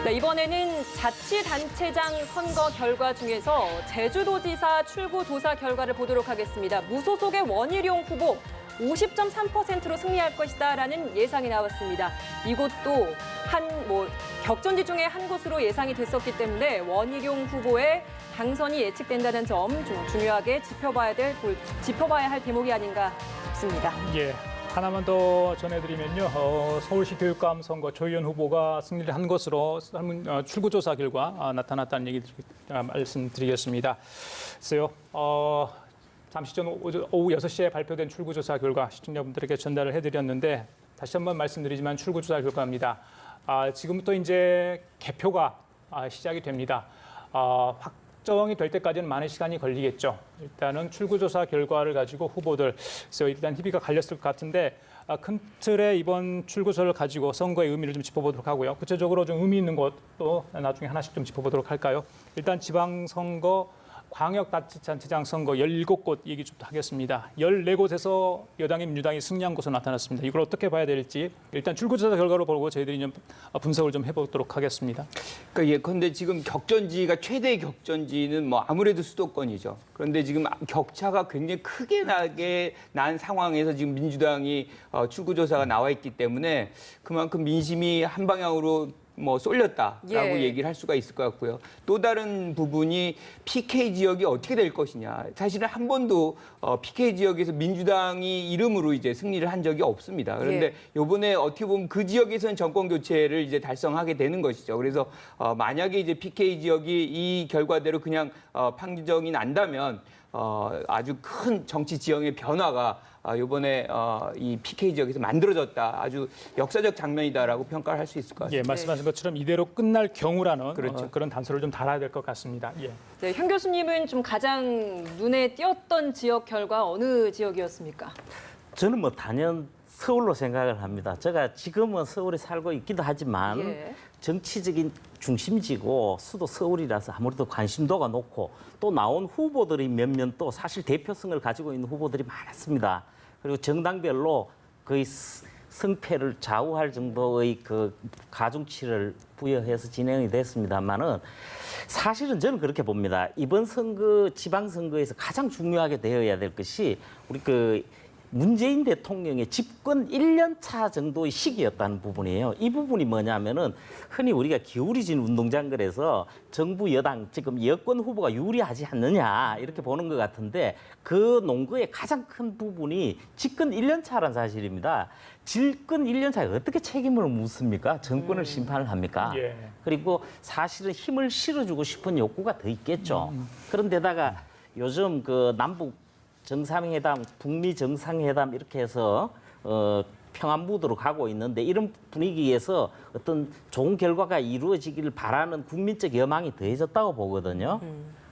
네, 이번에는 자치단체장 선거 결과 중에서 제주도지사 출구조사 결과를 보도록 하겠습니다. 무소속의 원희룡 후보 50.3%로 승리할 것이다라는 예상이 나왔습니다. 이곳도 격전지 중에 한 곳으로 예상이 됐었기 때문에 원희룡 후보의 당선이 예측된다는 점 좀 중요하게 짚어봐야 할 대목이 아닌가 싶습니다. 예, 하나만 더 전해드리면요. 서울시 교육감 선거 조희연 후보가 승리를 한 것으로 출구조사 결과 나타났다는 얘기 말씀드리겠습니다. 그래서요. 잠시 전 오후 6시에 발표된 출구조사 결과 시청자분들에게 전달을 해드렸는데 다시 한번 말씀드리지만 출구조사 결과입니다. 지금부터 이제 개표가 시작이 됩니다. 확정이 될 때까지는 많은 시간이 걸리겠죠. 일단은 출구조사 결과를 가지고 후보들, 그래서 일단 희비가 갈렸을 것 같은데 큰 틀에 이번 출구조사를 가지고 선거의 의미를 좀 짚어보도록 하고요. 구체적으로 좀 의미 있는 것도 나중에 하나씩 좀 짚어보도록 할까요? 일단 지방선거, 광역자치단체장 선거 17곳 얘기 좀 하겠습니다. 14곳에서 여당이 민주당이 승리한 것으로 나타났습니다. 이걸 어떻게 봐야 될지 일단 출구조사 결과를 보고 저희들이 좀 분석을 좀 해보도록 하겠습니다. 그러니까 예컨대 지금 격전지가 최대 격전지는 뭐 아무래도 수도권이죠. 그런데 지금 격차가 굉장히 크게 나게 난 상황에서 지금 민주당이 출구조사가 나와 있기 때문에 그만큼 민심이 한 방향으로 뭐 쏠렸다라고 예. 얘기를 할 수가 있을 것 같고요. 또 다른 부분이 PK 지역이 어떻게 될 것이냐. 사실은 한 번도 PK 지역에서 민주당이 이름으로 이제 승리를 한 적이 없습니다. 그런데 이번에 어떻게 보면 그 지역에서는 정권 교체를 이제 달성하게 되는 것이죠. 그래서 만약에 이제 PK 지역이 이 결과대로 그냥 판정이 난다면 아주 큰 정치 지형의 변화가 이번에 이 PK 지역에서 만들어졌다. 아주 역사적 장면이다라고 평가를 할 수 있을 것 같습니다. 예, 말씀하신 것처럼 이대로 끝날 경우라는 그렇죠. 그런 단서를 좀 달아야 될 것 같습니다. 예. 네, 현 교수님은 좀 가장 눈에 띄었던 지역 결과 어느 지역이었습니까? 저는 뭐 단연 서울로 생각을 합니다. 제가 지금은 서울에 살고 있기도 하지만 예. 정치적인 중심지고 수도 서울이라서 아무래도 관심도가 높고 또 나온 후보들이 몇몇 또 사실 대표성을 가지고 있는 후보들이 많았습니다. 그리고 정당별로 거의 승패를 좌우할 정도의 그 가중치를 부여해서 진행이 됐습니다만은 사실은 저는 그렇게 봅니다. 이번 선거, 지방선거에서 가장 중요하게 되어야 될 것이 우리 그 문재인 대통령의 집권 1년 차 정도의 시기였다는 부분이에요. 이 부분이 뭐냐면은 흔히 우리가 기울이진 운동장 그래서 정부 여당 지금 여권 후보가 유리하지 않느냐 이렇게 보는 것 같은데 그 논거의 가장 큰 부분이 집권 1년 차란 사실입니다. 집권 1년 차에 어떻게 책임을 묻습니까? 정권을 심판을 합니까? 예. 그리고 사실은 힘을 실어주고 싶은 욕구가 더 있겠죠. 그런데다가 요즘 그 남북 정상회담, 북미 정상회담 이렇게 해서 평안 무드로 가고 있는데 이런 분위기에서 어떤 좋은 결과가 이루어지기를 바라는 국민적 여망이 더해졌다고 보거든요.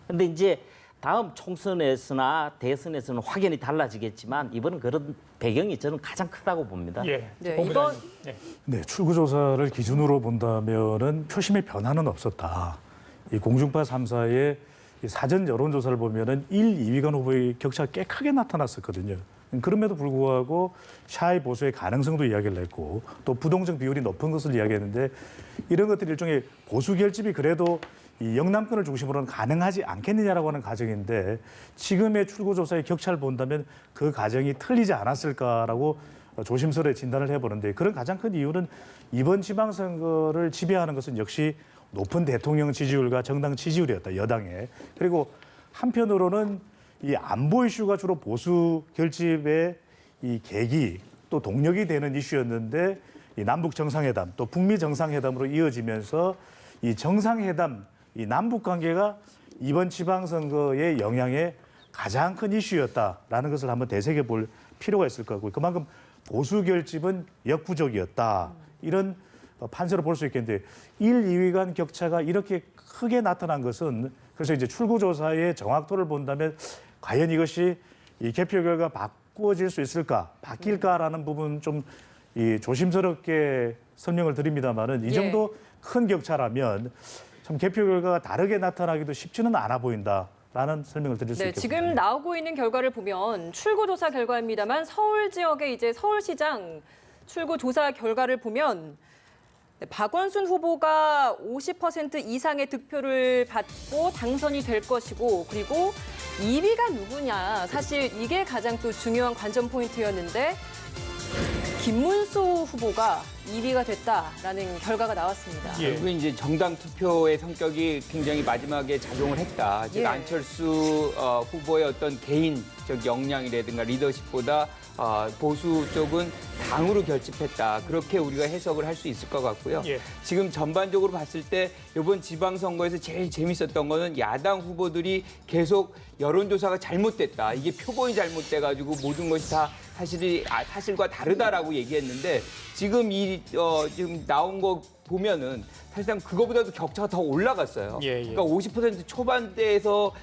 그런데 이제 다음 총선에서나 대선에서는 확연히 달라지겠지만 이번은 그런 배경이 저는 가장 크다고 봅니다. 예. 네, 이번 예. 네, 출구조사를 기준으로 본다면은 표심의 변화는 없었다. 이 공중파 3사의 사전 여론조사를 보면은 1, 2위간 후보의 격차가 꽤 크게 나타났었거든요. 그럼에도 불구하고 샤이 보수의 가능성도 이야기를 했고 또 부동층 비율이 높은 것을 이야기했는데 이런 것들이 일종의 보수 결집이 그래도 이 영남권을 중심으로는 가능하지 않겠느냐라고 하는 가정인데 지금의 출구조사의 격차를 본다면 그 가정이 틀리지 않았을까라고 조심스레 진단을 해보는데 그런 가장 큰 이유는 이번 지방선거를 지배하는 것은 역시 높은 대통령 지지율과 정당 지지율이었다, 여당의. 그리고 한편으로는 이 안보 이슈가 주로 보수 결집의 이 계기 또 동력이 되는 이슈였는데 이 남북 정상회담 또 북미 정상회담으로 이어지면서 이 정상회담, 이 남북 관계가 이번 지방선거의 영향의 가장 큰 이슈였다라는 것을 한번 되새겨 볼 필요가 있을 거고 그만큼 보수 결집은 역부족이었다. 이런 판세로 볼 수 있겠는데 1, 2위 간 격차가 이렇게 크게 나타난 것은 그래서 이제 출구조사의 정확도를 본다면 과연 이것이 이 개표 결과 바꾸어질 수 있을까, 바뀔까라는 부분 좀 이 조심스럽게 설명을 드립니다만은 이 정도 큰 격차라면 참 개표 결과가 다르게 나타나기도 쉽지는 않아 보인다라는 설명을 드릴 수 네, 있겠습니다. 지금 나오고 있는 결과를 보면 출구조사 결과입니다만 서울 지역의 이제 서울시장 출구조사 결과를 보면 박원순 후보가 50% 이상의 득표를 받고 당선이 될 것이고 그리고 2위가 누구냐 사실 이게 가장 또 중요한 관전 포인트였는데 김문수 후보가 2위가 됐다라는 결과가 나왔습니다. 예. 결국에 이제 정당 투표의 성격이 굉장히 마지막에 작용을 했다. 즉 예. 안철수 후보의 어떤 개인적 역량이라든가 리더십보다 보수 쪽은 당으로 결집했다. 그렇게 우리가 해석을 할 수 있을 것 같고요. 예. 지금 전반적으로 봤을 때 이번 지방선거에서 제일 재밌었던 거는 야당 후보들이 계속 여론조사가 잘못됐다. 이게 표본이 잘못돼가지고 모든 것이 다 사실과 다르다라고 얘기했는데 지금 지금 나온 거 보면은 사실상 그거보다도 격차가 더 올라갔어요. 예. 그러니까 50% 초반대에서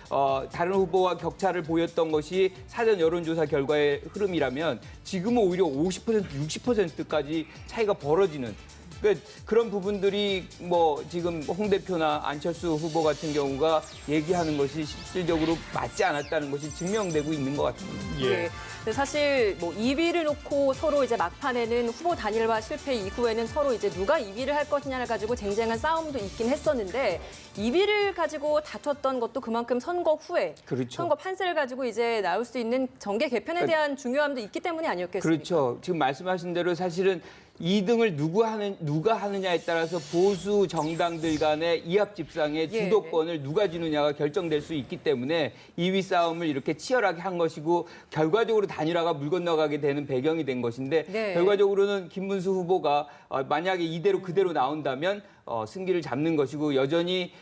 다른 후보와 격차를 보였던 것이 사전 여론조사 결과의 흐름이라면 지금은 오히려 50%, 60%까지 차이가 벌어지는. 그러니까 그런 부분들이 뭐 지금 홍 대표나 안철수 후보 같은 경우가 얘기하는 것이 실질적으로 맞지 않았다는 것이 증명되고 있는 것 같습니다. 예. 근데 사실 뭐 2위를 놓고 서로 이제 막판에는 후보 단일화 실패 이후에는 서로 이제 누가 2위를 할 것이냐를 가지고 쟁쟁한 싸움도 있긴 했었는데 2위를 가지고 다퉜던 것도 그만큼 선거 후에 그렇죠. 선거 판세를 가지고 이제 나올 수 있는 정계 개편에 대한 중요함도 있기 때문이 아니었겠습니까? 그렇죠. 지금 말씀하신 대로 사실은 2등을 누가 하느냐에 따라서 보수 정당들 간의 이합 집상의 예. 주도권을 누가 쥐느냐가 결정될 수 있기 때문에 2위 싸움을 이렇게 치열하게 한 것이고 결과적으로 단일화가 물 건너가게 되는 배경이 된 것인데 네. 결과적으로는 김문수 후보가 만약에 이대로 그대로 나온다면 승기를 잡는 것이고 여전히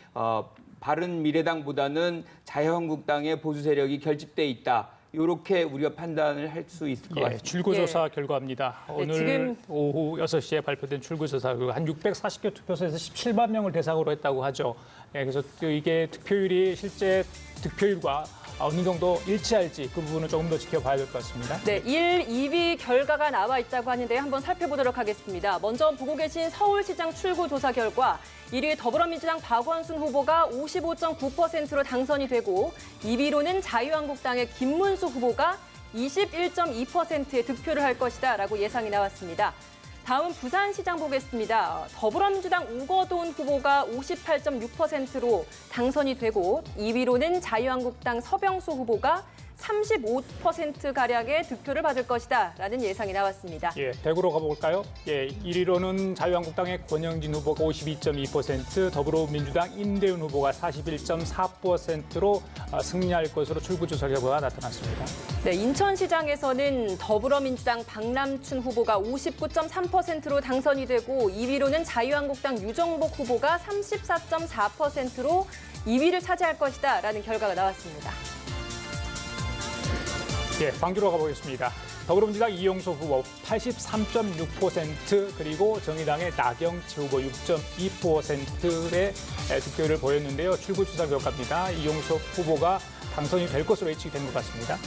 바른미래당보다는 자유한국당의 보수 세력이 결집돼 있다. 이렇게 우리가 판단을 할 수 있을 것 예, 같습니다. 출구조사 결과입니다. 오늘 지금 오후 6시에 발표된 출구조사 결과 한 640개 투표소에서 17만 명을 대상으로 했다고 하죠. 예, 그래서 이게 득표율이 실제 득표율과 어느 정도 일치할지 그 부분은 조금 더 지켜봐야 될 것 같습니다. 네, 1, 2위 결과가 나와 있다고 하는데 한번 살펴보도록 하겠습니다. 먼저 보고 계신 서울시장 출구조사 결과 1위 더불어민주당 박원순 후보가 55.9%로 당선이 되고 2위로는 자유한국당의 김문수 후보가 21.2%의 득표를 할 것이다라고 예상이 나왔습니다. 다음 부산시장 보겠습니다. 더불어민주당 우거돈 후보가 58.6%로 당선이 되고 2위로는 자유한국당 서병수 후보가 35%가량의 득표를 받을 것이다라는 예상이 나왔습니다. 예, 대구로 가볼까요? 예, 1위로는 자유한국당의 권영진 후보가 52.2%, 더불어민주당 임대윤 후보가 41.4%로 승리할 것으로 출구조사 결과가 나타났습니다. 네, 인천시장에서는 더불어민주당 박남춘 후보가 59.3%로 당선이 되고 2위로는 자유한국당 유정복 후보가 34.4%로 2위를 차지할 것이다라는 결과가 나왔습니다. 예, 광주로 가보겠습니다. 더불어민주당 이용수 후보 83.6% 그리고 정의당의 나경채 후보 6.2%의 득표를 보였는데요. 출구조사 결과입니다. 이용수 후보가 당선이 될 것으로 예측이 된 것 같습니다.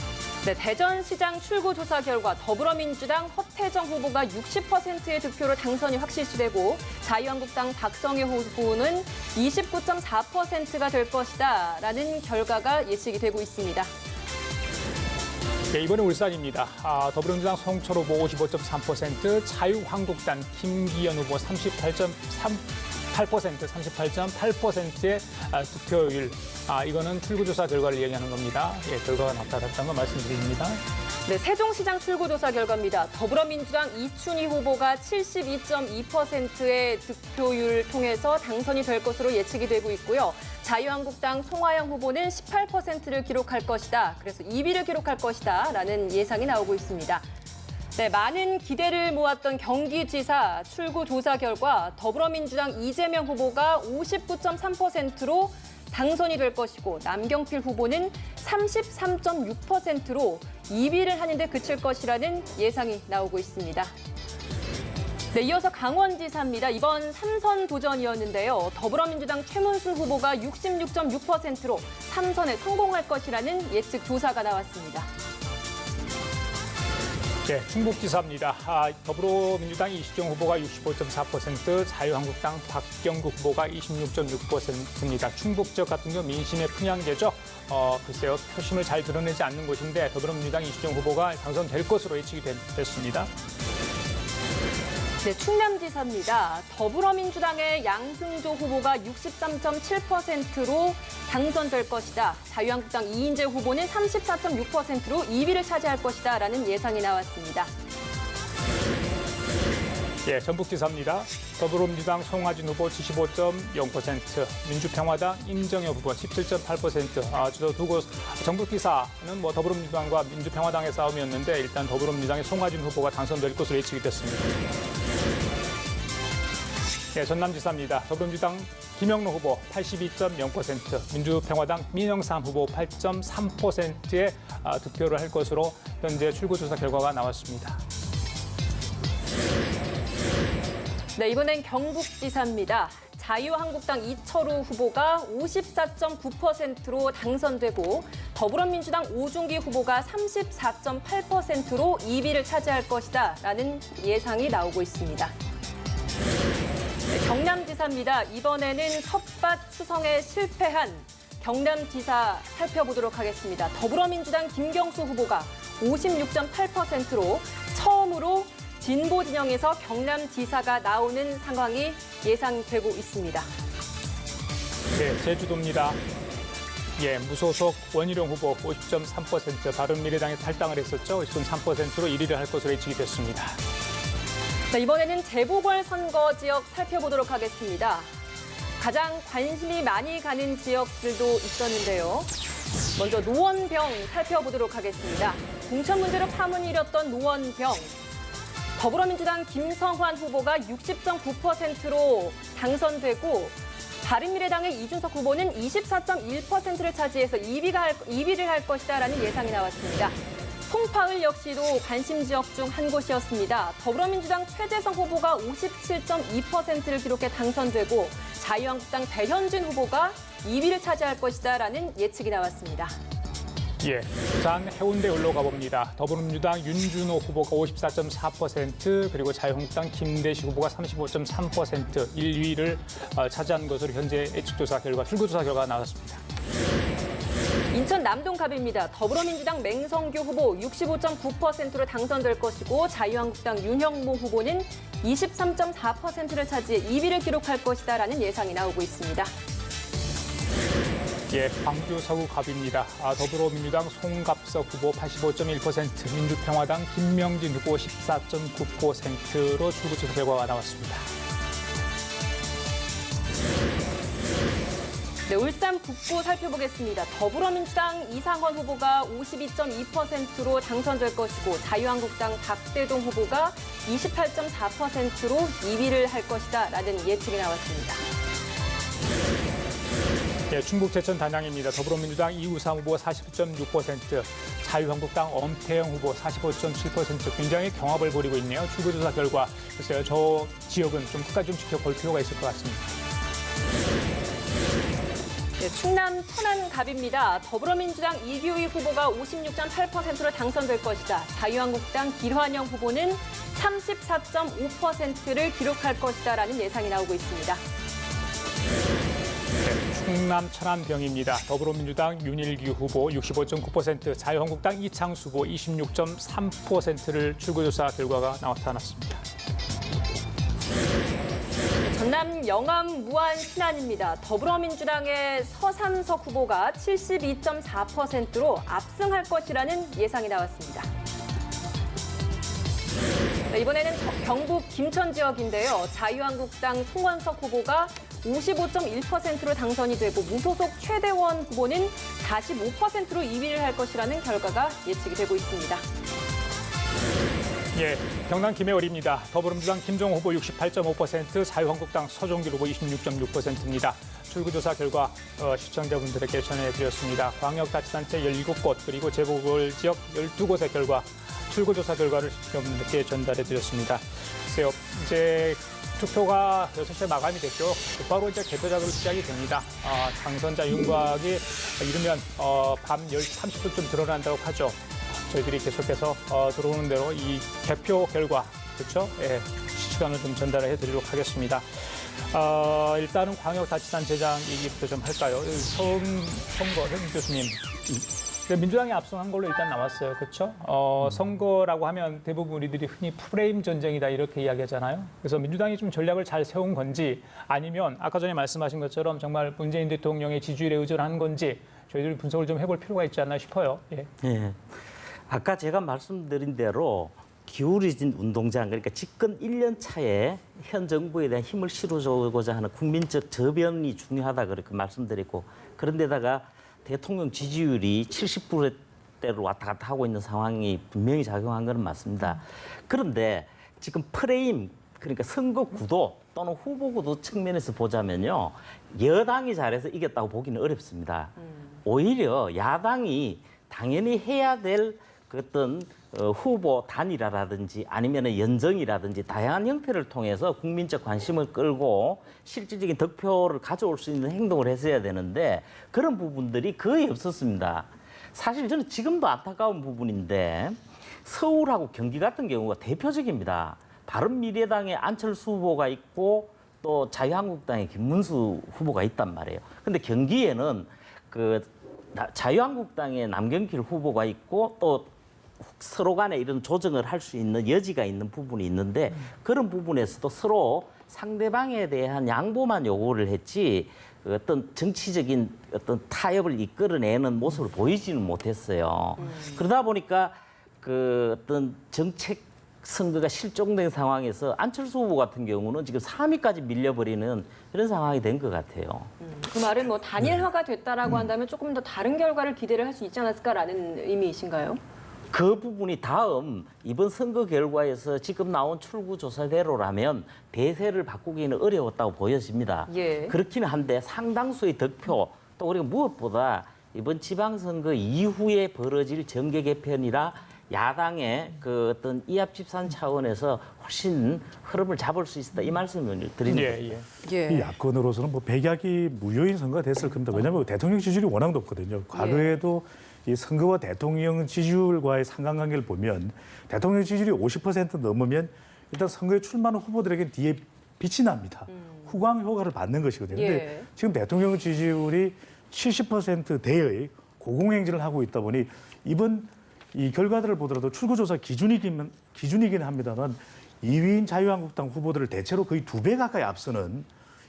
네, 대전시장 출구조사 결과 더불어민주당 허태정 후보가 60%의 득표로 당선이 확실시되고 자유한국당 박성애 후보는 29.4%가 될 것이다라는 결과가 예측이 되고 있습니다. 네, 이번에 울산입니다. 더불어민주당 송철 후보 55.3%, 자유한국당 김기현 후보 38.8%의 득표율. 이거는 출구조사 결과를 얘기하는 겁니다. 예, 결과가 나타났다는 거 말씀드립니다. 네, 세종시장 출구조사 결과입니다. 더불어민주당 이춘희 후보가 72.2%의 득표율을 통해서 당선이 될 것으로 예측이 되고 있고요. 자유한국당 송하영 후보는 18%를 기록할 것이다. 그래서 2위를 기록할 것이다. 라는 예상이 나오고 있습니다. 네, 많은 기대를 모았던 경기지사 출구조사 결과 더불어민주당 이재명 후보가 59.3%로 당선이 될 것이고 남경필 후보는 33.6%로 2위를 하는데 그칠 것이라는 예상이 나오고 있습니다. 네, 이어서 강원지사입니다. 이번 3선 도전이었는데요. 더불어민주당 최문순 후보가 66.6%로 3선에 성공할 것이라는 예측 조사가 나왔습니다. 네, 충북지사입니다. 더불어민주당 이시정 후보가 65.4%, 자유한국당 박경국 후보가 26.6%입니다. 충북 지역 같은 경우 민심의 풍향제죠. 글쎄요, 표심을 잘 드러내지 않는 곳인데 더불어민주당 이시정 후보가 당선될 것으로 예측이 됐습니다. 네, 충남지사입니다. 더불어민주당의 양승조 후보가 63.7%로 당선될 것이다. 자유한국당 이인재 후보는 34.6%로 2위를 차지할 것이다. 라는 예상이 나왔습니다. 예, 전북지사입니다. 더불어민주당 송하진 후보 75.0%, 민주평화당 임정혁 후보 17.8%. 저 두 곳 전북지사는 뭐 더불어민주당과 민주평화당의 싸움이었는데 일단 더불어민주당의 송하진 후보가 당선될 것으로 예측이 됐습니다. 예, 전남지사입니다. 더불어민주당 김영로 후보 82.0%, 민주평화당 민영삼 후보 8.3%의 득표를 할 것으로 현재 출구조사 결과가 나왔습니다. 네, 이번엔 경북지사입니다. 자유한국당 이철우 후보가 54.9%로 당선되고 더불어민주당 오중기 후보가 34.8%로 2위를 차지할 것이다라는 예상이 나오고 있습니다. 네, 경남지사입니다. 이번에는 텃밭 수성에 실패한 경남지사 살펴보도록 하겠습니다. 더불어민주당 김경수 후보가 56.8%로 처음으로 진보 진영에서 경남지사가 나오는 상황이 예상되고 있습니다. 네, 제주도입니다. 예, 무소속 원희룡 후보 50.3%, 바른미래당에 탈당을 했었죠. 50.3%로 1위를 할 것으로 예측이 됐습니다. 자, 이번에는 재보궐선거 지역 살펴보도록 하겠습니다. 가장 관심이 많이 가는 지역들도 있었는데요. 먼저 노원병 살펴보도록 하겠습니다. 공천 문제로 파문이 일었던 노원병. 더불어민주당 김성환 후보가 60.9%로 당선되고 바른미래당의 이준석 후보는 24.1%를 차지해서 2위를 할 것이다라는 예상이 나왔습니다. 송파을 역시도 관심 지역 중 한 곳이었습니다. 더불어민주당 최재성 후보가 57.2%를 기록해 당선되고 자유한국당 배현진 후보가 2위를 차지할 것이다라는 예측이 나왔습니다. 예, 부산 해운대을로 가봅니다. 더불어민주당 윤준호 후보가 54.4%, 그리고 자유한국당 김대식 후보가 35.3%, 1위를 차지한 것으로 현재 예측조사 결과, 출구조사 결과가 나왔습니다. 인천 남동갑입니다. 더불어민주당 맹성규 후보 65.9%로 당선될 것이고 자유한국당 윤형모 후보는 23.4%를 차지해 2위를 기록할 것이다라는 예상이 나오고 있습니다. 예, 광주 서구갑입니다. 더불어민주당 송갑석 후보 85.1%, 민주평화당 김명진 후보 14.9%로 출구조사 결과가 나왔습니다. 네, 울산 북부 살펴보겠습니다. 더불어민주당 이상헌 후보가 52.2%로 당선될 것이고 자유한국당 박대동 후보가 28.4%로 2위를 할 것이다라는 예측이 나왔습니다. 예, 충북 제천 단양입니다. 더불어민주당 이우삼 후보 40.6%, 자유한국당 엄태영 후보 45.7%, 굉장히 경합을 벌이고 있네요. 출구조사 결과, 글쎄요, 저 지역은 좀 끝까지 좀 지켜볼 필요가 있을 것 같습니다. 네, 충남 천안갑입니다. 더불어민주당 이규희 후보가 56.8%로 당선될 것이다. 자유한국당 길환영 후보는 34.5%를 기록할 것이다라는 예상이 나오고 있습니다. 네, 충남 천안병입니다. 더불어민주당 윤일규 후보 65.9%, 자유한국당 이창수 후보 26.3%를 출구조사 결과가 나타났습니다. 전남 영암 무안 신안입니다. 더불어민주당의 서삼석 후보가 72.4%로 압승할 것이라는 예상이 나왔습니다. 네, 이번에는 경북 김천 지역인데요. 자유한국당 송원석 후보가 55.1%로 당선이 되고 무소속 최대원 후보는 45%로 2위를 할 것이라는 결과가 예측이 되고 있습니다. 예, 경남 김해월입니다. 더불어민주당 김종호 후보 68.5%, 자유한국당 서종길 후보 26.6%입니다. 출구조사 결과 시청자분들에게 전해드렸습니다. 광역자치단체 17곳 그리고 재보궐지역 12곳의 결과, 출구조사 결과를 시청자분들께 전달해드렸습니다. 글쎄요, 이제 투표가 6시에 마감이 됐죠. 바로 이제 개표 작업이 시작이 됩니다. 당선자 윤곽이 이르면 밤 10시 30분쯤 드러난다고 하죠. 저희들이 계속해서 들어오는 대로 이 개표 결과, 그렇죠? 예, 시간을 좀 전달해 드리도록 하겠습니다. 일단은 광역자치단체장 얘기부터 좀 할까요? 선거, 현 교수님. 민주당이 압승한 걸로 일단 나왔어요. 그렇죠? 선거라고 하면 대부분 우리들이 흔히 프레임 전쟁이다 이렇게 이야기하잖아요. 그래서 민주당이 좀 전략을 잘 세운 건지 아니면 아까 전에 말씀하신 것처럼 정말 문재인 대통령의 지지율에 의존한 건지 저희들이 분석을 좀 해볼 필요가 있지 않나 싶어요. 예. 예. 아까 제가 말씀드린 대로 기울어진 운동장, 그러니까 집권 1년 차에 현 정부에 대한 힘을 실어주고자 하는 국민적 저변이 중요하다 그렇게 말씀드리고, 그런데다가 대통령 지지율이 70%대로 왔다 갔다 하고 있는 상황이 분명히 작용한 것은 맞습니다. 그런데 지금 프레임, 그러니까 선거 구도, 또는 후보 구도 측면에서 보자면요. 여당이 잘해서 이겼다고 보기는 어렵습니다. 오히려 야당이 당연히 해야 될 그 어떤 후보 단일화라든지 아니면 연정이라든지 다양한 형태를 통해서 국민적 관심을 끌고 실질적인 득표를 가져올 수 있는 행동을 했어야 되는데 그런 부분들이 거의 없었습니다. 사실 저는 지금도 안타까운 부분인데 서울하고 경기 같은 경우가 대표적입니다. 바른미래당의 안철수 후보가 있고 또 자유한국당의 김문수 후보가 있단 말이에요. 근데 경기에는 그 자유한국당의 남경필 후보가 있고 또 서로 간에 이런 조정을 할 수 있는 여지가 있는 부분이 있는데 그런 부분에서도 서로 상대방에 대한 양보만 요구를 했지 어떤 정치적인 어떤 타협을 이끌어내는 모습을 보이지는 못했어요. 그러다 보니까 그 어떤 정책 선거가 실종된 상황에서 안철수 후보 같은 경우는 지금 3위까지 밀려버리는 이런 상황이 된 것 같아요. 그 말은 뭐 단일화가 됐다라고 한다면 조금 더 다른 결과를 기대를 할 수 있지 않았을까라는 의미이신가요? 그 부분이 다음 이번 선거 결과에서 지금 나온 출구조사대로라면 대세를 바꾸기는 어려웠다고 보여집니다. 예. 그렇기는 한데 상당수의 득표 또 우리가 무엇보다 이번 지방선거 이후에 벌어질 정계 개편이라 야당의 그 어떤 이합집산 차원에서 훨씬 흐름을 잡을 수 있다 이 말씀을 드리는 거죠. 예. 이 야권으로서는 뭐 백약이 무효인 선거가 됐을 겁니다. 왜냐하면 대통령 지지율이 워낙 높거든요. 과거에도 이 선거와 대통령 지지율과의 상관관계를 보면 대통령 지지율이 50% 넘으면 일단 선거에 출마하는 후보들에게 뒤에 빛이 납니다. 후광 효과를 받는 것이거든요. 근데 지금 대통령 지지율이 70%대의 고공행진을 하고 있다 보니 이번 이 결과들을 보더라도 출구조사 기준이긴 합니다만 2위인 자유한국당 후보들을 대체로 거의 2배 가까이 앞서는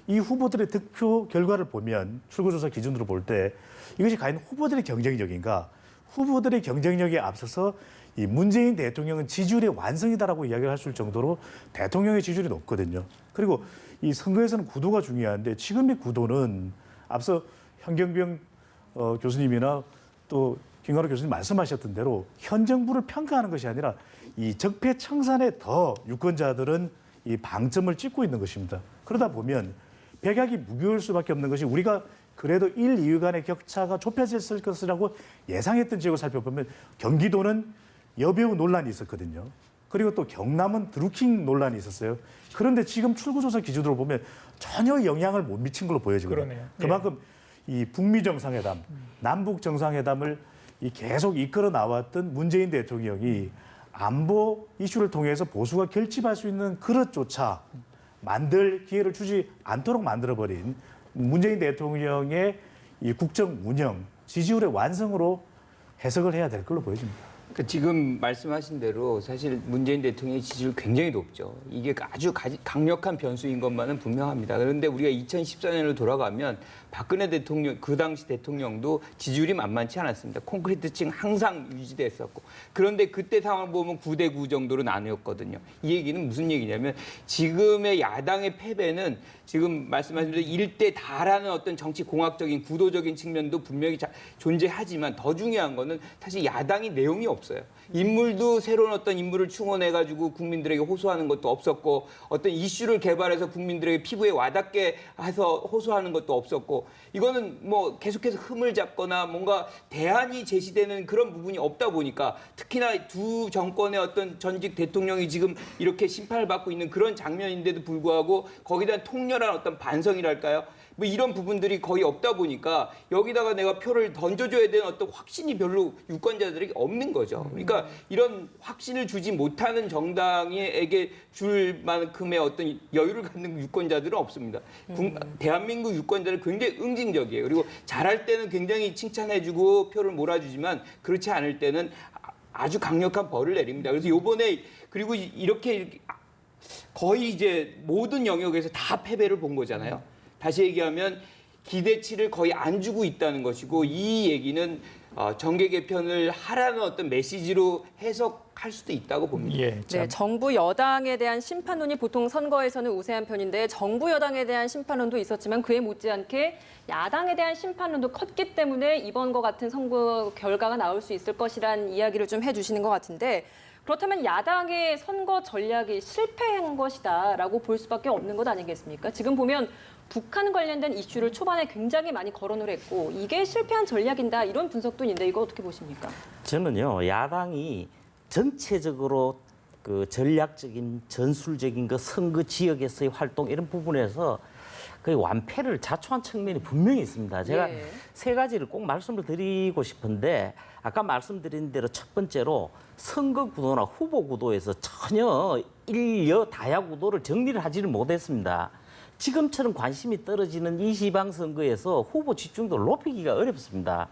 이 후보들의 득표 결과를 보면 출구조사 기준으로 볼 때 이것이 과연 후보들의 경쟁력인가? 후보들의 경쟁력에 앞서서 이 문재인 대통령은 지지율의 완성이다라고 이야기를 할 수 있을 정도로 대통령의 지지율이 높거든요. 그리고 이 선거에서는 구도가 중요한데 지금의 구도는 앞서 현경병 교수님이나 또 김관호 교수님 말씀하셨던 대로 현 정부를 평가하는 것이 아니라 이 적폐청산에 더 유권자들은 이 방점을 찍고 있는 것입니다. 그러다 보면 백약이 무효일 수밖에 없는 것이 우리가 그래도 1, 2위 간의 격차가 좁혀졌을 것이라고 예상했던 지역을 살펴보면 경기도는 여배우 논란이 있었거든요. 그리고 또 경남은 드루킹 논란이 있었어요. 그런데 지금 출구조사 기준으로 보면 전혀 영향을 못 미친 걸로 보여지거든요. 그러네요. 그만큼 이 북미 정상회담, 남북 정상회담을 계속 이끌어 나왔던 문재인 대통령이 안보 이슈를 통해서 보수가 결집할 수 있는 그릇조차 만들 기회를 주지 않도록 만들어버린 문재인 대통령의 이 국정 운영, 지지율의 완성으로 해석을 해야 될 걸로 보여집니다. 그러니까 지금 말씀하신 대로 사실 문재인 대통령의 지지율 굉장히 높죠. 이게 아주 강력한 변수인 것만은 분명합니다. 그런데 우리가 2014년으로 돌아가면 박근혜 대통령, 그 당시 대통령도 지지율이 만만치 않았습니다. 콘크리트층 항상 유지됐었고. 그런데 그때 상황을 보면 9대9 정도로 나뉘었거든요. 이 얘기는 무슨 얘기냐면 지금의 야당의 패배는 지금 말씀하신 대로 일대 다라는 어떤 정치 공학적인 구도적인 측면도 분명히 존재하지만 더 중요한 거는 사실 야당이 내용이 없어요. 인물도 새로운 어떤 인물을 충원해가지고 국민들에게 호소하는 것도 없었고 어떤 이슈를 개발해서 국민들에게 피부에 와닿게 해서 호소하는 것도 없었고 이거는 뭐 계속해서 흠을 잡거나 뭔가 대안이 제시되는 그런 부분이 없다 보니까 특히나 두 정권의 어떤 전직 대통령이 지금 이렇게 심판을 받고 있는 그런 장면인데도 불구하고 거기다 통렬한 어떤 반성이랄까요? 뭐 이런 부분들이 거의 없다 보니까 여기다가 내가 표를 던져줘야 되는 어떤 확신이 별로 유권자들에게 없는 거죠. 그러니까 이런 확신을 주지 못하는 정당에게 줄 만큼의 어떤 여유를 갖는 유권자들은 없습니다. 대한민국 유권자는 굉장히 응징적이에요. 그리고 잘할 때는 굉장히 칭찬해주고 표를 몰아주지만 그렇지 않을 때는 아주 강력한 벌을 내립니다. 그래서 요번에 그리고 이렇게 거의 이제 모든 영역에서 다 패배를 본 거잖아요. 다시 얘기하면 기대치를 거의 안 주고 있다는 것이고 이 얘기는 정계 개편을 하라는 어떤 메시지로 해석할 수도 있다고 봅니다. 예, 네, 정부 여당에 대한 심판론이 보통 선거에서는 우세한 편인데 정부 여당에 대한 심판론도 있었지만 그에 못지않게 야당에 대한 심판론도 컸기 때문에 이번과 같은 선거 결과가 나올 수 있을 것이란 이야기를 좀 해주시는 것 같은데 그렇다면 야당의 선거 전략이 실패한 것이다라고 볼 수밖에 없는 것 아니겠습니까? 지금 보면 북한 관련된 이슈를 초반에 굉장히 많이 거론을 했고 이게 실패한 전략인다 이런 분석도 있는데 이거 어떻게 보십니까? 저는요, 야당이 전체적으로 그 전략적인, 전술적인 그 선거 지역에서의 활동 이런 부분에서 거의 완패를 자초한 측면이 분명히 있습니다. 제가 예. 세 가지를 꼭 말씀을 드리고 싶은데 아까 말씀드린 대로 첫 번째로 선거 구도나 후보 구도에서 전혀 일여 다야 구도를 정리를 하지를 못했습니다. 지금처럼 관심이 떨어지는 이 지방선거에서 후보 집중도를 높이기가 어렵습니다.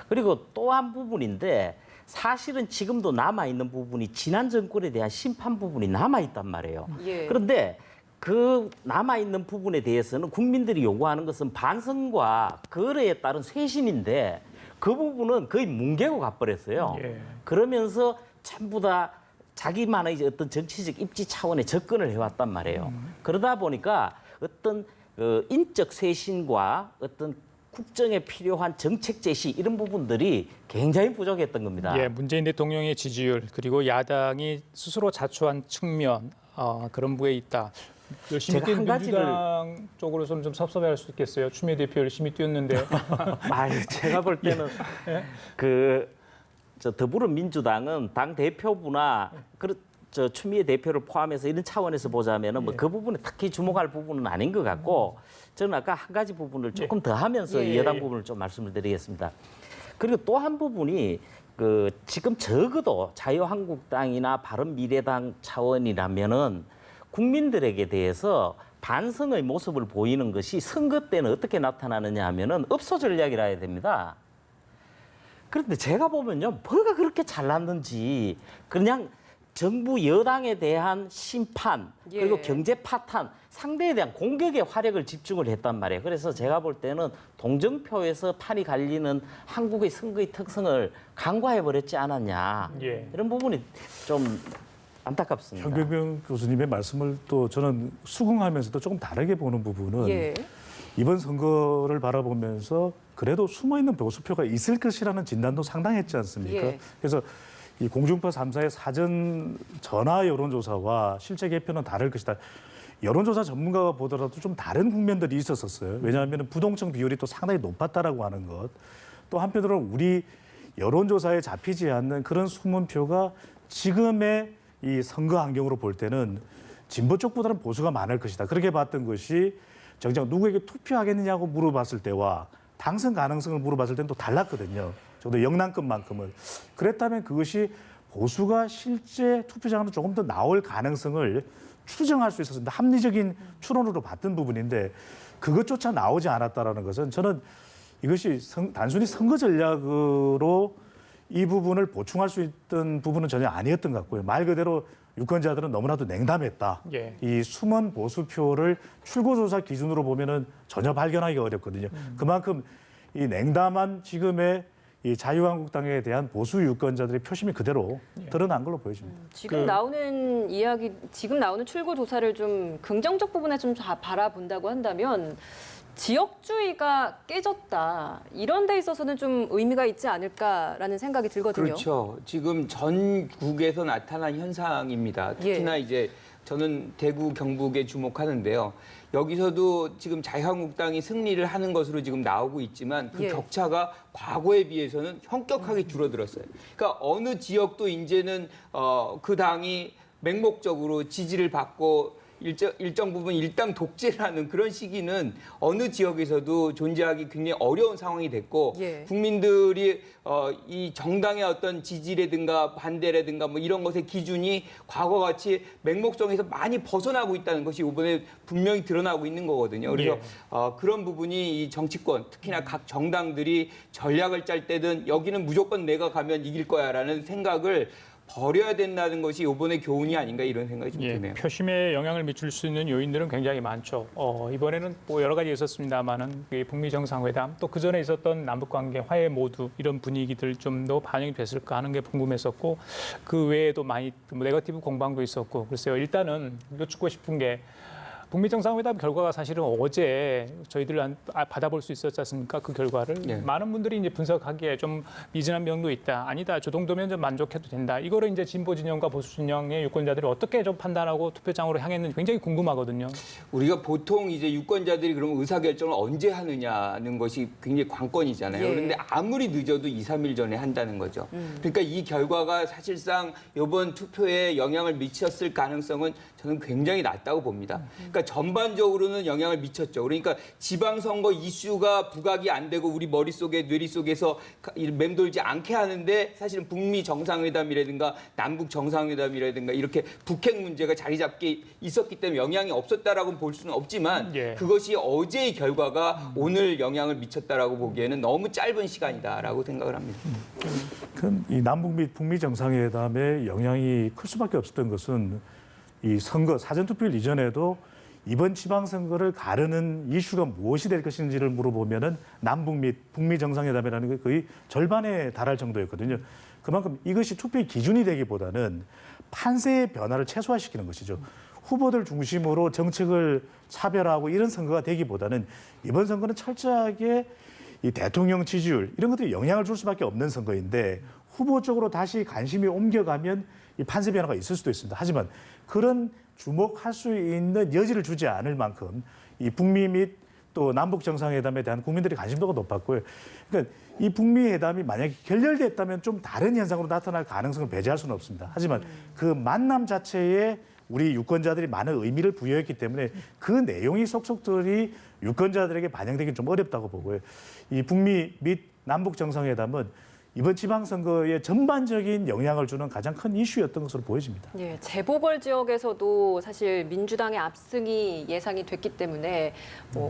그리고 또 한 부분인데 사실은 지금도 남아있는 부분이 지난 정권에 대한 심판 부분이 남아있단 말이에요. 예. 그런데 그 남아있는 부분에 대해서는 국민들이 요구하는 것은 반성과 거래에 따른 쇄신인데 그 부분은 거의 뭉개고 가버렸어요. 예. 그러면서 전부 다 자기만의 이제 어떤 정치적 입지 차원의 접근을 해왔단 말이에요. 그러다 보니까 어떤 인적 쇄신과 어떤 국정에 필요한 정책 제시 이런 부분들이 굉장히 부족했던 겁니다. 예, 문재인 대통령의 지지율 그리고 야당이 스스로 자초한 측면 그런 부에 있다. 열심히 제가 뛴 한 가지를- 민주당 쪽으로서는 좀 섭섭해할 수 있겠어요. 추미애 대표 열심히 뛰었는데. 제가 볼 때는 저 더불어민주당은 당 대표부나 저 추미애 대표를 포함해서 이런 차원에서 보자면은 뭐 그 부분에 특히 주목할 부분은 아닌 것 같고 저는 아까 한 가지 부분을 조금 더 하면서 예. 여당 부분을 좀 말씀을 드리겠습니다. 그리고 또 한 부분이 지금 적어도 자유한국당이나 바른미래당 차원이라면은 국민들에게 대해서 반성의 모습을 보이는 것이 선거 때는 어떻게 나타나느냐 하면은 읍소 전략이라 해야 됩니다. 그런데 제가 보면요, 뭐가 그렇게 잘났는지 그냥 정부 여당에 대한 심판 그리고 예. 경제 파탄 상대에 대한 공격에 화력을 집중을 했단 말이에요. 그래서 제가 볼 때는 동정표에서 판이 갈리는 한국의 선거의 특성을 간과해 버렸지 않았냐 예. 이런 부분이 좀 안타깝습니다. 현병병 교수님의 말씀을 또 저는 수긍하면서도 조금 다르게 보는 부분은 예. 이번 선거를 바라보면서 그래도 숨어있는 보수표가 있을 것이라는 진단도 상당했지 않습니까? 예. 그래서 이 공중파 3사의 사전 전화 여론조사와 실제 개표는 다를 것이다. 여론조사 전문가가 보더라도 좀 다른 국면들이 있었어요. 왜냐하면 부동층 비율이 또 상당히 높았다라고 하는 것. 또 한편으로는 우리 여론조사에 잡히지 않는 그런 숨은 표가 지금의 이 선거 환경으로 볼 때는 진보 쪽보다는 보수가 많을 것이다. 그렇게 봤던 것이 정작 누구에게 투표하겠느냐고 물어봤을 때와 당선 가능성을 물어봤을 때는 또 달랐거든요. 저도 영남권만큼은. 그랬다면 그것이 보수가 실제 투표장으로 조금 더 나올 가능성을 추정할 수 있었습니다. 합리적인 추론으로 봤던 부분인데 그것조차 나오지 않았다는 것은 저는 이것이 단순히 선거 전략으로 이 부분을 보충할 수 있던 부분은 전혀 아니었던 것 같고요. 말 그대로 유권자들은 너무나도 냉담했다. 예. 이 숨은 보수표를 출구조사 기준으로 보면은 전혀 발견하기가 어렵거든요. 그만큼 이 냉담한 지금의 이 자유한국당에 대한 보수 유권자들의 표심이 그대로 드러난 걸로 보여집니다. 지금 나오는 이야기, 지금 나오는 출구 조사를 좀 긍정적 부분에 좀 바라본다고 한다면 지역주의가 깨졌다. 이런 데 있어서는 좀 의미가 있지 않을까라는 생각이 들거든요. 그렇죠. 지금 전국에서 나타난 현상입니다. 특히나 이제 저는 대구, 경북에 주목하는데요. 여기서도 지금 자유한국당이 승리를 하는 것으로 지금 나오고 있지만 그 예. 격차가 과거에 비해서는 현격하게 줄어들었어요. 그러니까 어느 지역도 이제는 그 당이 맹목적으로 지지를 받고 일정 부분 일당 독재를 하는 그런 시기는 어느 지역에서도 존재하기 굉장히 어려운 상황이 됐고 예. 국민들이 이 정당의 어떤 지지라든가 반대라든가 뭐 이런 것의 기준이 과거같이 맹목성에서 많이 벗어나고 있다는 것이 이번에 분명히 드러나고 있는 거거든요. 그래서 그런 부분이 이 정치권 특히나 각 정당들이 전략을 짤 때든 여기는 무조건 내가 가면 이길 거야라는 생각을 버려야 된다는 것이 이번의 교훈이 아닌가 이런 생각이 좀 드네요. 표심에 영향을 미칠 수 있는 요인들은 굉장히 많죠. 이번에는 뭐 여러 가지 있었습니다만은 북미 정상회담 또 그 전에 있었던 남북 관계 화해 모두 이런 분위기들 좀 더 반영이 됐을까 하는 게 궁금했었고 그 외에도 많이 네거티브 공방도 있었고 글쎄요. 일단은 여쭙고 싶은 게 북미 정상회담 결과가 사실은 어제 저희들 받아볼 수 있었지 않습니까? 그 결과를 네. 많은 분들이 이제 분석하기에 좀 미진한 면도 있다. 아니다. 저 정도면 좀 만족해도 된다. 이거를 이제 진보 진영과 보수 진영의 유권자들이 어떻게 좀 판단하고 투표장으로 향했는지 굉장히 궁금하거든요. 우리가 보통 이제 유권자들이 그럼 의사결정을 언제 하느냐는 것이 굉장히 관건이잖아요. 예. 그런데 아무리 늦어도 2, 3일 전에 한다는 거죠. 그러니까 이 결과가 사실상 이번 투표에 영향을 미쳤을 가능성은 저는 굉장히 낮다고 봅니다. 그러니까 전반적으로는 영향을 미쳤죠. 그러니까 지방선거 이슈가 부각이 안 되고 우리 머릿속에 뇌리속에서 맴돌지 않게 하는데 사실은 북미 정상회담이라든가 남북 정상회담이라든가 이렇게 북핵 문제가 자리 잡게 있었기 때문에 영향이 없었다라고 볼 수는 없지만 예. 그것이 어제의 결과가 오늘 영향을 미쳤다라고 보기에는 너무 짧은 시간이다라고 생각을 합니다. 이 남북 및 북미 정상회담의 영향이 클 수밖에 없었던 것은 이 선거 사전투표일 이전에도 이번 지방선거를 가르는 이슈가 무엇이 될 것인지를 물어보면은 남북 및 북미 정상회담이라는 게 거의 절반에 달할 정도였거든요. 그만큼 이것이 투표의 기준이 되기보다는 판세의 변화를 최소화시키는 것이죠. 후보들 중심으로 정책을 차별하고 이런 선거가 되기보다는 이번 선거는 철저하게 이 대통령 지지율 이런 것들이 영향을 줄 수밖에 없는 선거인데 후보 쪽으로 다시 관심이 옮겨가면 이 판세 변화가 있을 수도 있습니다. 하지만 그런 주목할 수 있는 여지를 주지 않을 만큼 이 북미 및 또 남북 정상회담에 대한 국민들의 관심도가 높았고요. 그러니까 이 북미 회담이 만약에 결렬됐다면 좀 다른 현상으로 나타날 가능성을 배제할 수는 없습니다. 하지만 그 만남 자체에 우리 유권자들이 많은 의미를 부여했기 때문에 그 내용이 속속들이 유권자들에게 반영되기 좀 어렵다고 보고요. 이 북미 및 남북 정상회담은 이번 지방선거에 전반적인 영향을 주는 가장 큰 이슈였던 것으로 보여집니다. 예, 재보궐 지역에서도 사실 민주당의 압승이 예상이 됐기 때문에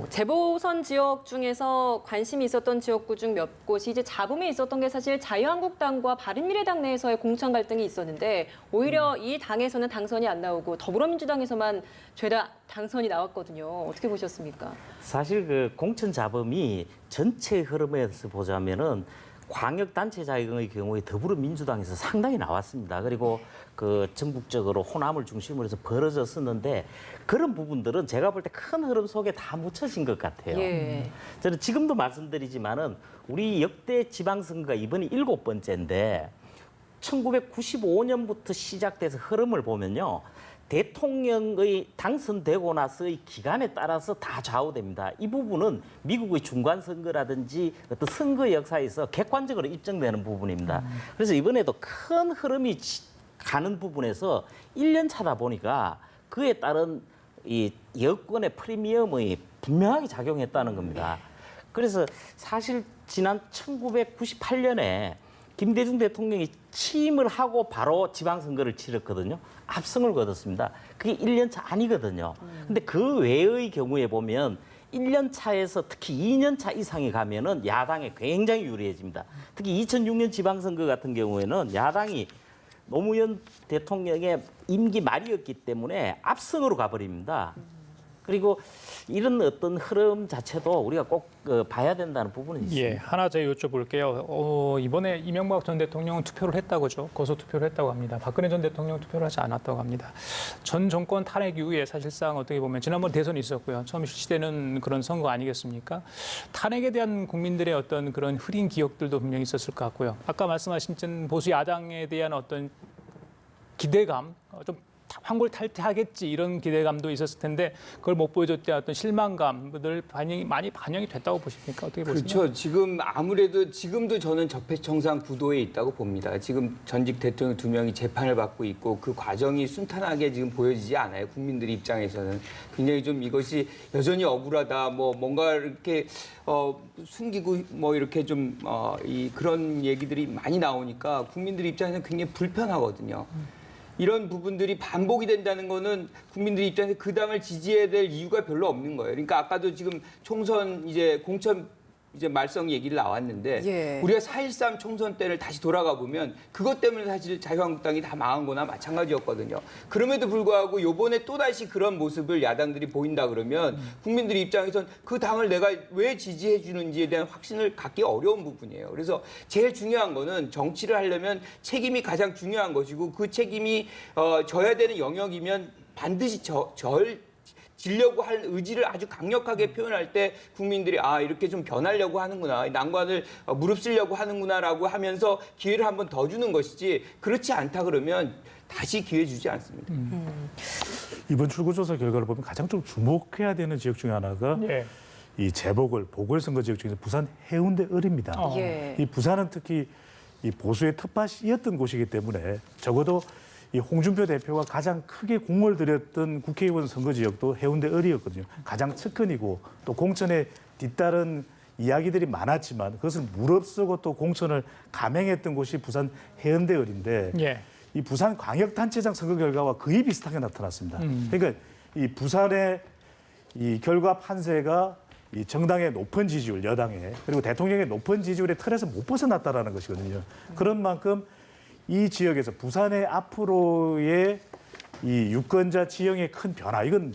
재보선 지역 중에서 관심이 있었던 지역구 중 몇 곳이 이제 잡음이 있었던 게 사실 자유한국당과 바른미래당 내에서의 공천 갈등이 있었는데 오히려 이 당에서는 당선이 안 나오고 더불어민주당에서만 죄다 당선이 나왔거든요. 어떻게 보셨습니까? 사실 그 공천 잡음이 전체 흐름에서 보자면은 광역단체 자격의 경우에 더불어민주당에서 상당히 나왔습니다. 그리고 그 전국적으로 호남을 중심으로 해서 벌어졌었는데 그런 부분들은 제가 볼 때 큰 흐름 속에 다 묻혀진 것 같아요. 예. 저는 지금도 말씀드리지만은 우리 역대 지방선거가 이번이 7번째인데 1995년부터 시작돼서 흐름을 보면요. 대통령의 당선되고 나서의 기간에 따라서 다 좌우됩니다. 이 부분은 미국의 중간선거라든지 어떤 선거 역사에서 객관적으로 입증되는 부분입니다. 그래서 이번에도 큰 흐름이 가는 부분에서 1년 차다 보니까 그에 따른 이 여권의 프리미엄이 분명하게 작용했다는 겁니다. 그래서 사실 지난 1998년에 김대중 대통령이 취임을 하고 바로 지방선거를 치렀거든요. 압승을 거뒀습니다. 그게 1년 차 아니거든요. 근데 그 외의 경우에 보면 1년 차에서 특히 2년 차 이상이 가면은 야당에 굉장히 유리해집니다. 특히 2006년 지방선거 같은 경우에는 야당이 노무현 대통령의 임기 말이었기 때문에 압승으로 가버립니다. 그리고 이런 어떤 흐름 자체도 우리가 꼭 봐야 된다는 부분이 있습니다. 예, 하나 제가 여쭤볼게요. 이번에 이명박 전 대통령은 투표를 했다고죠. 거소 투표를 했다고 합니다. 박근혜 전 대통령은 투표를 하지 않았다고 합니다. 전 정권 탄핵 이후에 사실상 어떻게 보면 지난번 대선이 있었고요. 처음 실시되는 그런 선거 아니겠습니까? 탄핵에 대한 국민들의 어떤 그런 흐린 기억들도 분명히 있었을 것 같고요. 아까 말씀하신 보수 야당에 대한 어떤 기대감, 좀 환골탈태하겠지 이런 기대감도 있었을 텐데 그걸 못 보여줬대 어떤 실망감들 많이 반영이 됐다고 보십니까? 어떻게 보세요? 그렇죠. 지금 아무래도 지금도 저는 적폐청산 구도에 있다고 봅니다. 지금 전직 대통령 2명이 재판을 받고 있고 그 과정이 순탄하게 지금 보여지지 않아요. 국민들 입장에서는 굉장히 좀 이것이 여전히 억울하다. 뭔가 이렇게 숨기고 이렇게 좀 그런 얘기들이 많이 나오니까 국민들 입장에서는 굉장히 불편하거든요. 이런 부분들이 반복이 된다는 거는 국민들 입장에서 그 당을 지지해야 될 이유가 별로 없는 거예요. 그러니까 아까도 지금 총선 이제 공천 이제 말썽 얘기를 나왔는데 예. 우리가 4.13 총선 때를 다시 돌아가 보면 그것 때문에 사실 자유한국당이 다 망한 거나 마찬가지였거든요. 그럼에도 불구하고 이번에 또다시 그런 모습을 야당들이 보인다 그러면 국민들 입장에선 그 당을 내가 왜 지지해 주는지에 대한 확신을 갖기 어려운 부분이에요. 그래서 제일 중요한 거는 정치를 하려면 책임이 가장 중요한 것이고 그 책임이 져야 되는 영역이면 반드시 지려고 할 의지를 아주 강력하게 표현할 때 국민들이 아 이렇게 좀 변하려고 하는구나, 난관을 무릅쓰려고 하는구나라고 하면서 기회를 한 번 더 주는 것이지 그렇지 않다 그러면 다시 기회 주지 않습니다. 이번 출구조사 결과를 보면 가장 좀 주목해야 되는 지역 중에 하나가 예. 이 재보궐 보궐선거 지역 중에서 부산 해운대 을입니다. 예. 이 부산은 특히 이 보수의 텃밭이었던 곳이기 때문에 적어도 이 홍준표 대표가 가장 크게 공을 들였던 국회의원 선거 지역도 해운대 을이었거든요. 가장 측근이고 또 공천에 뒤따른 이야기들이 많았지만 그것을 무릅쓰고 또 공천을 감행했던 곳이 부산 해운대 을인데 예. 이 부산 광역단체장 선거 결과와 거의 비슷하게 나타났습니다. 그러니까 이 부산의 이 결과 판세가 이 정당의 높은 지지율, 여당의 그리고 대통령의 높은 지지율의 틀에서 못 벗어났다라는 것이거든요. 그런 만큼 이 지역에서 부산의 앞으로의 이 유권자 지형의 큰 변화, 이건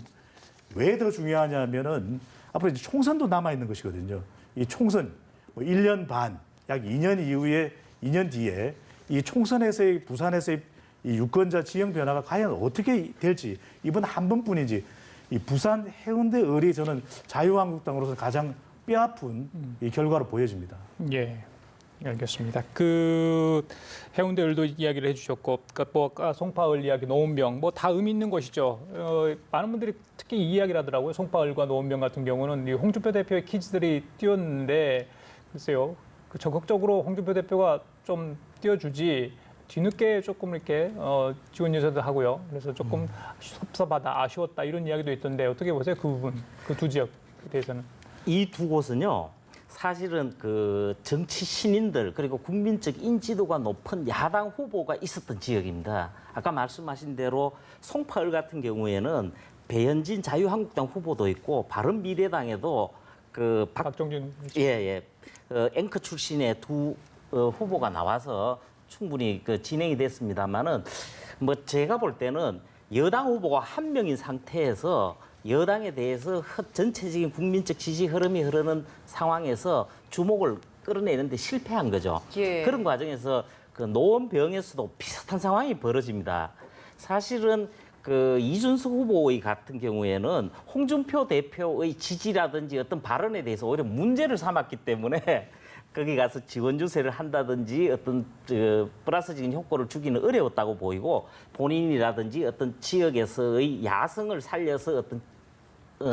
왜 더 중요하냐면은 앞으로 이제 총선도 남아 있는 것이거든요. 이 총선 뭐 1년 반, 약 2년 이후에 2년 뒤에 이 총선에서의 부산에서의 이 유권자 지형 변화가 과연 어떻게 될지 이번 한 번뿐이지 이 부산 해운대 을이 저는 자유한국당으로서 가장 뼈아픈 이 결과로 보여집니다. 예. 알겠습니다. 그 해운대 을도 이야기를 해주셨고, 그러니까 뭐 아까 송파을 이야기, 노원병 뭐 다 의미 있는 것이죠. 많은 분들이 특히 이 이야기를 하더라고요. 송파을과 노원병 같은 경우는 이 홍준표 대표의 키즈들이 뛰었는데 글쎄요, 그 적극적으로 홍준표 대표가 좀 뛰어주지 뒤늦게 조금 이렇게 지원 요청도 하고요. 그래서 조금 섭섭하다, 아쉬웠다 이런 이야기도 있던데 어떻게 보세요? 그 부분, 그 두 지역에 대해서는. 이 두 곳은요. 사실은 그 정치 신인들 그리고 국민적 인지도가 높은 야당 후보가 있었던 지역입니다. 아까 말씀하신 대로 송파을 같은 경우에는 배현진 자유한국당 후보도 있고 바른미래당에도 그 박정준 예예 앵커 출신의 두 후보가 나와서 충분히 그 진행이 됐습니다만은 뭐 제가 볼 때는 여당 후보가 한 명인 상태에서 여당에 대해서 전체적인 국민적 지지 흐름이 흐르는 상황에서 주목을 끌어내는데 실패한 거죠. 예. 그런 과정에서 그 노원병에서도 비슷한 상황이 벌어집니다. 사실은 그 이준석 후보의 같은 경우에는 홍준표 대표의 지지라든지 어떤 발언에 대해서 오히려 문제를 삼았기 때문에 거기 가서 지원 주세를 한다든지 어떤 플러스적인 효과를 주기는 어려웠다고 보이고 본인이라든지 어떤 지역에서의 야성을 살려서 어떤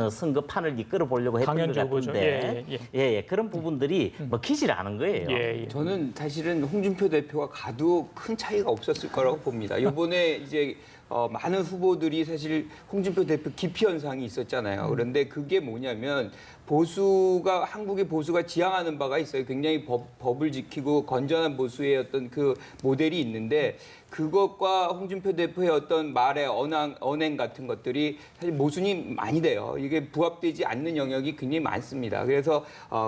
선거판을 이끌어 보려고 했던 것 강연주 후보죠. 같은데 예, 그런 부분들이 먹히질 않은 거예요. 예. 저는 사실은 홍준표 대표가 가도 큰 차이가 없었을 거라고 봅니다. 이번에 이제 많은 후보들이 사실 홍준표 대표 기피 현상이 있었잖아요. 그런데 그게 뭐냐면 보수가 한국의 보수가 지향하는 바가 있어요. 굉장히 법을 지키고 건전한 보수의 어떤 그 모델이 있는데 그것과 홍준표 대표의 어떤 말의 언행 같은 것들이 사실 모순이 많이 돼요. 이게 부합되지 않는 영역이 굉장히 많습니다. 그래서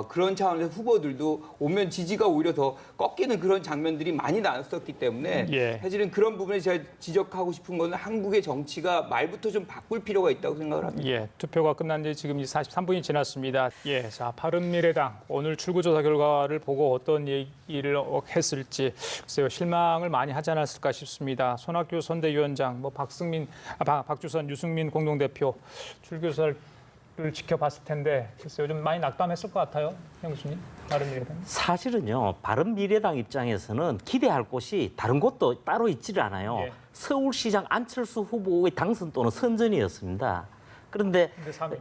그런 차원에서 후보들도 오면 지지가 오히려 더 꺾이는 그런 장면들이 많이 나왔었기 때문에 예. 사실은 그런 부분에 제가 지적하고 싶은 거는 한국의 정치가 말부터 좀 바꿀 필요가 있다고 생각을 합니다. 예, 투표가 끝난 지 지금 43분이 지났습니다. 예, 자, 바른미래당 오늘 출구조사 결과를 보고 어떤 얘기를 했을지 글쎄요, 실망을 많이 하지 않았을까 싶습니다. 손학규 선대위원장, 뭐 박주선, 유승민 공동대표 출구조사를 지켜봤을 텐데 글쎄요, 좀 많이 낙담했을 것 같아요, 형 교수님. 바른미래당. 사실은요, 바른미래당 입장에서는 기대할 곳이 다른 곳도 따로 있지를 않아요. 예. 서울시장 안철수 후보의 당선 또는 선전이었습니다. 그런데 근데 3위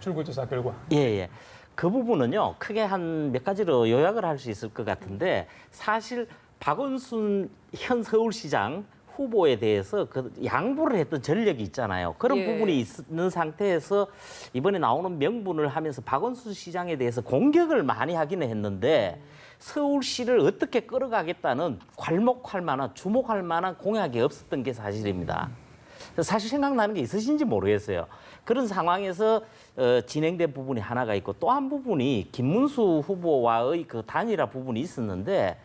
출구조사 결과. 예. 그 부분은요, 크게 한 몇 가지로 요약을 할 수 있을 것 같은데 사실 박원순 현 서울시장 후보에 대해서 그 양보를 했던 전력이 있잖아요. 그런 예. 부분이 있는 상태에서 이번에 나오는 명분을 하면서 박원순 시장에 대해서 공격을 많이 하기는 했는데 서울시를 어떻게 끌어가겠다는 괄목할 만한 주목할 만한 공약이 없었던 게 사실입니다. 사실 생각나는 게 있으신지 모르겠어요. 그런 상황에서 진행된 부분이 하나가 있고 또 한 부분이 김문수 후보와의 그 단일화 부분이 있었는데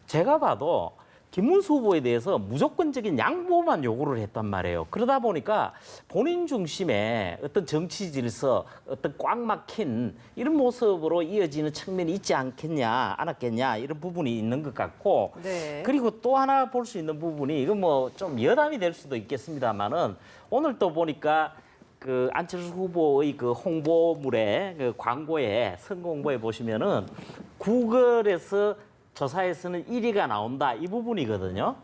제가 봐도 김문수 후보에 대해서 무조건적인 양보만 요구를 했단 말이에요. 그러다 보니까 본인 중심의 어떤 정치 질서, 어떤 꽉 막힌 이런 모습으로 이어지는 측면이 있지 않았겠냐 이런 부분이 있는 것 같고 네. 그리고 또 하나 볼 수 있는 부분이 이건 뭐 좀 여담이 될 수도 있겠습니다만은 오늘 또 보니까 그 안철수 후보의 그 홍보물에 그 광고에 선거 홍보에 보시면은 구글에서 조사에서는 1위가 나온다 이 부분이거든요.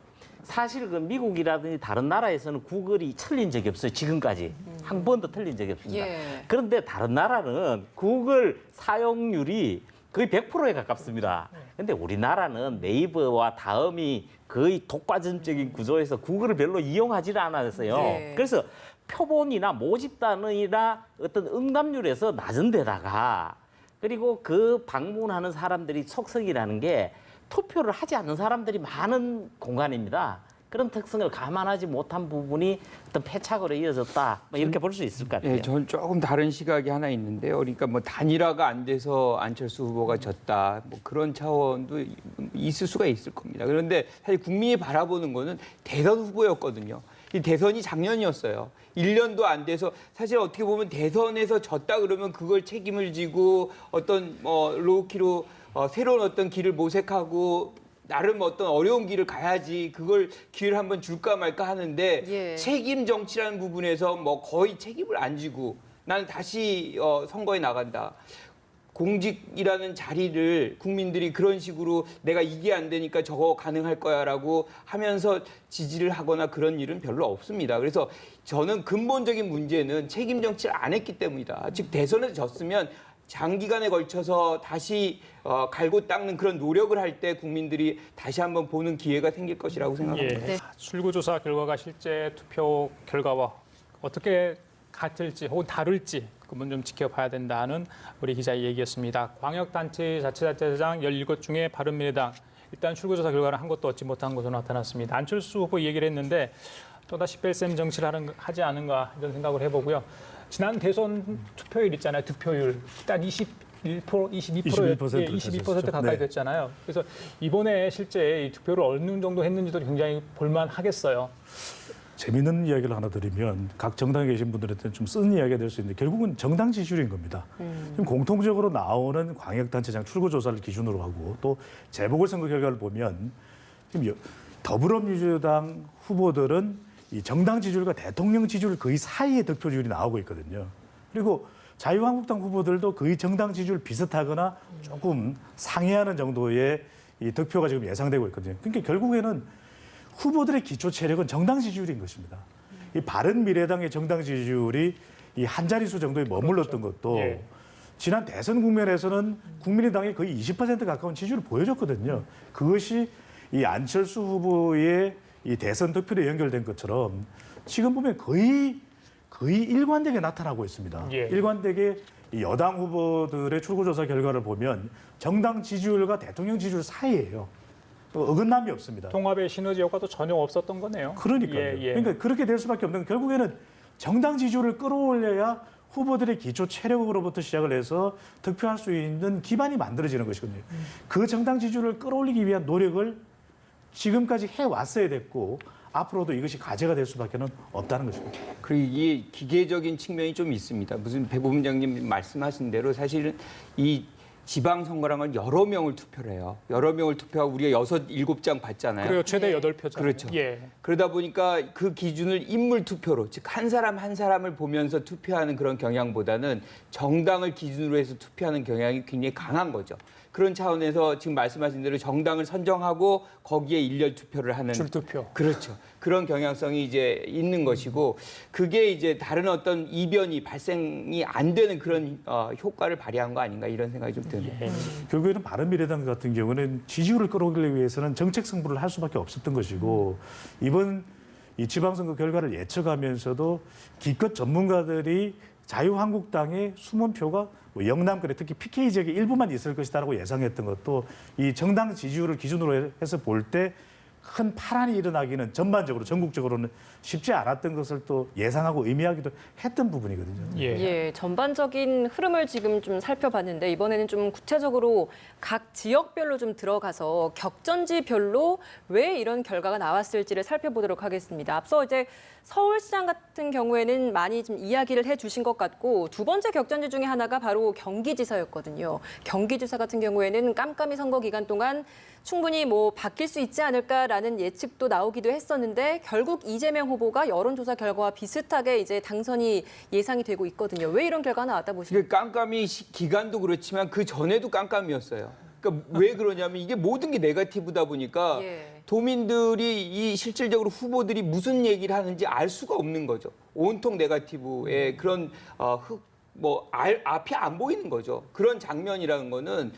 사실 그 미국이라든지 다른 나라에서는 구글이 틀린 적이 없어요. 지금까지 한 번도 틀린 적이 없습니다. 예. 그런데 다른 나라는 구글 사용률이 거의 100%에 가깝습니다. 근데 우리나라는 네이버와 다음이 거의 독과점적인 구조에서 구글을 별로 이용하지를 않았어요. 네. 그래서 표본이나 모집단이나 어떤 응답률에서 낮은 데다가 그리고 그 방문하는 사람들이 속성이라는 게 투표를 하지 않는 사람들이 많은 공간입니다. 그런 특성을 감안하지 못한 부분이 어떤 패착으로 이어졌다. 뭐 이렇게 볼 수 있을 것 같아요. 예, 저는 조금 다른 시각이 하나 있는데요. 그러니까 뭐 단일화가 안 돼서 안철수 후보가 졌다. 뭐 그런 차원도 있을 수가 있을 겁니다. 그런데 사실 국민이 바라보는 거는 대선 후보였거든요. 이 대선이 작년이었어요. 1년도 안 돼서 사실 어떻게 보면 대선에서 졌다 그러면 그걸 책임을 지고 어떤 로우키로 새로운 어떤 길을 모색하고 나름 어떤 어려운 길을 가야지 그걸 기회를 한번 줄까 말까 하는데 예. 책임 정치라는 부분에서 뭐 거의 책임을 안 지고 나는 다시 선거에 나간다. 공직이라는 자리를 국민들이 그런 식으로 내가 이게 안 되니까 저거 가능할 거야라고 하면서 지지를 하거나 그런 일은 별로 없습니다. 그래서 저는 근본적인 문제는 책임 정치를 안 했기 때문이다. 즉 대선에서 졌으면 장기간에 걸쳐서 다시 갈고 닦는 그런 노력을 할 때 국민들이 다시 한번 보는 기회가 생길 것이라고 생각합니다. 네. 출구조사 결과가 실제 투표 결과와 어떻게 같을지 혹은 다를지 그건 좀 지켜봐야 된다는 우리 기자의 얘기였습니다. 광역단체 자치단체장 17곳 중에 바른미래당 일단 출구조사 결과는 한 것도 얻지 못한 것으로 나타났습니다. 안철수 후보 얘기를 했는데 또다시 뺄셈 정치를 하지 않은가 이런 생각을 해보고요. 지난 대선 투표율 있잖아요. 득표율 일단 21%, 22%, 22% 가까이 네. 됐잖아요. 그래서 이번에 실제 이 득표를 어느 정도 했는지도 굉장히 볼만하겠어요. 재미있는 이야기를 하나 드리면 각 정당에 계신 분들한테는 좀 쓴 이야기가 될 수 있는데 결국은 정당 지지율인 겁니다. 지금 공통적으로 나오는 광역단체장 출구조사를 기준으로 하고 또 재보궐선거 결과를 보면 지금 더불어민주당 후보들은 이 정당 지지율과 대통령 지지율 거의 사이의 득표율이 나오고 있거든요. 그리고 자유한국당 후보들도 거의 정당 지지율 비슷하거나 조금 상회하는 정도의 이 득표가 지금 예상되고 있거든요. 그러니까 결국에는 후보들의 기초 체력은 정당 지지율인 것입니다. 이 바른미래당의 정당 지지율이 이 한 자릿수 정도에 머물렀던 것도 예. 지난 대선 국면에서는 국민의당이 거의 20% 가까운 지지율을 보여줬거든요. 그것이 이 안철수 후보의 이 대선 득표에 연결된 것처럼 지금 보면 거의 일관되게 나타나고 있습니다. 예. 일관되게 이 여당 후보들의 출구조사 결과를 보면 정당 지지율과 대통령 지지율 사이예요. 어긋남이 없습니다. 통합의 시너지 효과도 전혀 없었던 거네요. 그러니까요. 예, 예. 그러니까 그렇게 될 수밖에 없는 건 결국에는 정당 지지율을 끌어올려야 후보들의 기초 체력으로부터 시작을 해서 득표할 수 있는 기반이 만들어지는 것이거든요. 그 정당 지지율을 끌어올리기 위한 노력을 지금까지 해왔어야 됐고 앞으로도 이것이 과제가 될 수밖에 없다는 것입니다. 그리고 이게 기계적인 측면이 좀 있습니다. 무슨 배 부부장님 말씀하신 대로 사실은 이 지방선거라는 건 여러 명을 투표를 해요. 여러 명을 투표하고 우리가 6, 7장 받잖아요. 그리고 최대 8표죠. 그렇죠. 예. 그러다 보니까 그 기준을 인물 투표로, 즉 한 사람 한 사람을 보면서 투표하는 그런 경향보다는 정당을 기준으로 해서 투표하는 경향이 굉장히 강한 거죠. 그런 차원에서 지금 말씀하신 대로 정당을 선정하고 거기에 일렬 투표를 하는 줄투표. 그렇죠. 그런 경향성이 이제 있는 것이고 그게 이제 다른 어떤 이변이 발생이 안 되는 그런 효과를 발휘한 거 아닌가 이런 생각이 좀 드네요. 예. 결국에는 바른미래당 같은 경우는 지지율을 끌어올리기 위해서는 정책 승부를 할 수밖에 없었던 것이고 이번 이 지방선거 결과를 예측하면서도 기껏 전문가들이 자유한국당의 숨은 표가 뭐 영남권에 특히 PK 지역에 일부만 있을 것이다라고 예상했던 것도 이 정당 지지율을 기준으로 해서 볼 때 큰 파란이 일어나기는 전반적으로 전국적으로는 쉽지 않았던 것을 또 예상하고 의미하기도 했던 부분이거든요. 예. 예, 전반적인 흐름을 지금 좀 살펴봤는데 이번에는 좀 구체적으로 각 지역별로 좀 들어가서 격전지별로 왜 이런 결과가 나왔을지를 살펴보도록 하겠습니다. 앞서 이제 서울시장 같은 경우에는 많이 좀 이야기를 해주신 것 같고 두 번째 격전지 중에 하나가 바로 경기지사였거든요. 경기지사 같은 경우에는 깜깜이 선거 기간 동안 충분히 뭐 바뀔 수 있지 않을까라는 예측도 나오기도 했었는데 결국 이재명 후보가 여론조사 결과와 비슷하게 이제 당선이 예상이 되고 있거든요. 왜 이런 결과가 나왔다 보시나요? 이게 깜깜이 기간도 그렇지만 그 전에도 깜깜이었어요. 그러니까 왜 그러냐면 이게 모든 게 네거티브다 보니까 예. 도민들이 이 실질적으로 후보들이 무슨 얘기를 하는지 알 수가 없는 거죠. 온통 네거티브의 그런 앞이 안 보이는 거죠. 그런 장면이라는 거는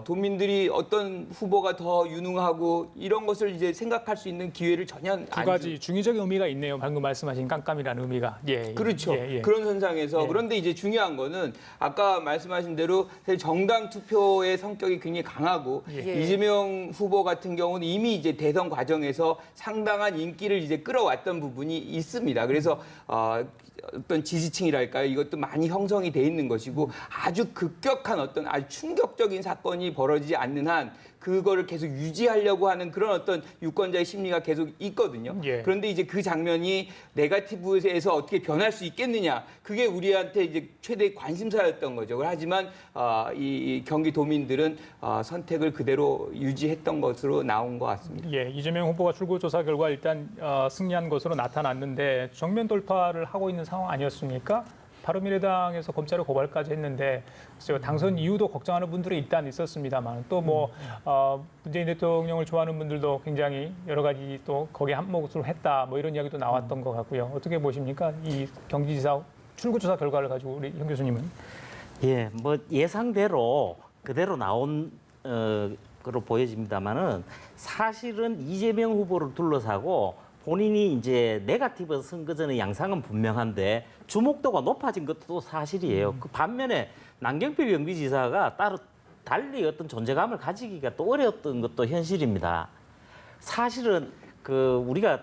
도민들이 어떤 후보가 더 유능하고 이런 것을 이제 생각할 수 있는 기회를 전혀 안 두 가지 중의적인 의미가 있네요. 방금 말씀하신 깜깜이라는 의미가. 예, 그렇죠. 예, 예. 그런 현상에서 예. 그런데 이제 중요한 거는 아까 말씀하신 대로 사실 정당 투표의 성격이 굉장히 강하고 예. 이재명 후보 같은 경우는 이미 이제 대선 과정에서 상당한 인기를 이제 끌어왔던 부분이 있습니다. 그래서 어떤 지지층이랄까요? 이것도 많이 형성이 돼 있는 것이고 아주 급격한 어떤 아주 충격적인 사건이 벌어지지 않는 한 그거를 계속 유지하려고 하는 그런 어떤 유권자의 심리가 계속 있거든요. 예. 그런데 이제 그 장면이 네거티브에서 어떻게 변할 수 있겠느냐. 그게 우리한테 이제 최대 관심사였던 거죠. 하지만 이 경기도민들은 선택을 그대로 유지했던 것으로 나온 것 같습니다. 예, 이재명 후보가 출구조사 결과 일단 승리한 것으로 나타났는데 정면 돌파를 하고 있는 상황 아니었습니까? 바른미래당에서 검찰에 고발까지 했는데 당선 이유도 걱정하는 분들이 일단 있었습니다만 또 뭐 문재인 대통령을 좋아하는 분들도 굉장히 여러 가지 또 거기에 한몫을 했다 뭐 이런 이야기도 나왔던 것 같고요. 어떻게 보십니까? 이 경기지사 출구조사 결과를 가지고 우리 현 교수님은? 예, 뭐 예상대로 그대로 나온 거로 보여집니다만은 사실은 이재명 후보를 둘러싸고 본인이 이제 네거티브 선거전의 양상은 분명한데 주목도가 높아진 것도 사실이에요. 그 반면에 남경필 경기지사가 따로 달리 어떤 존재감을 가지기가 또 어려웠던 것도 현실입니다. 사실은 우리가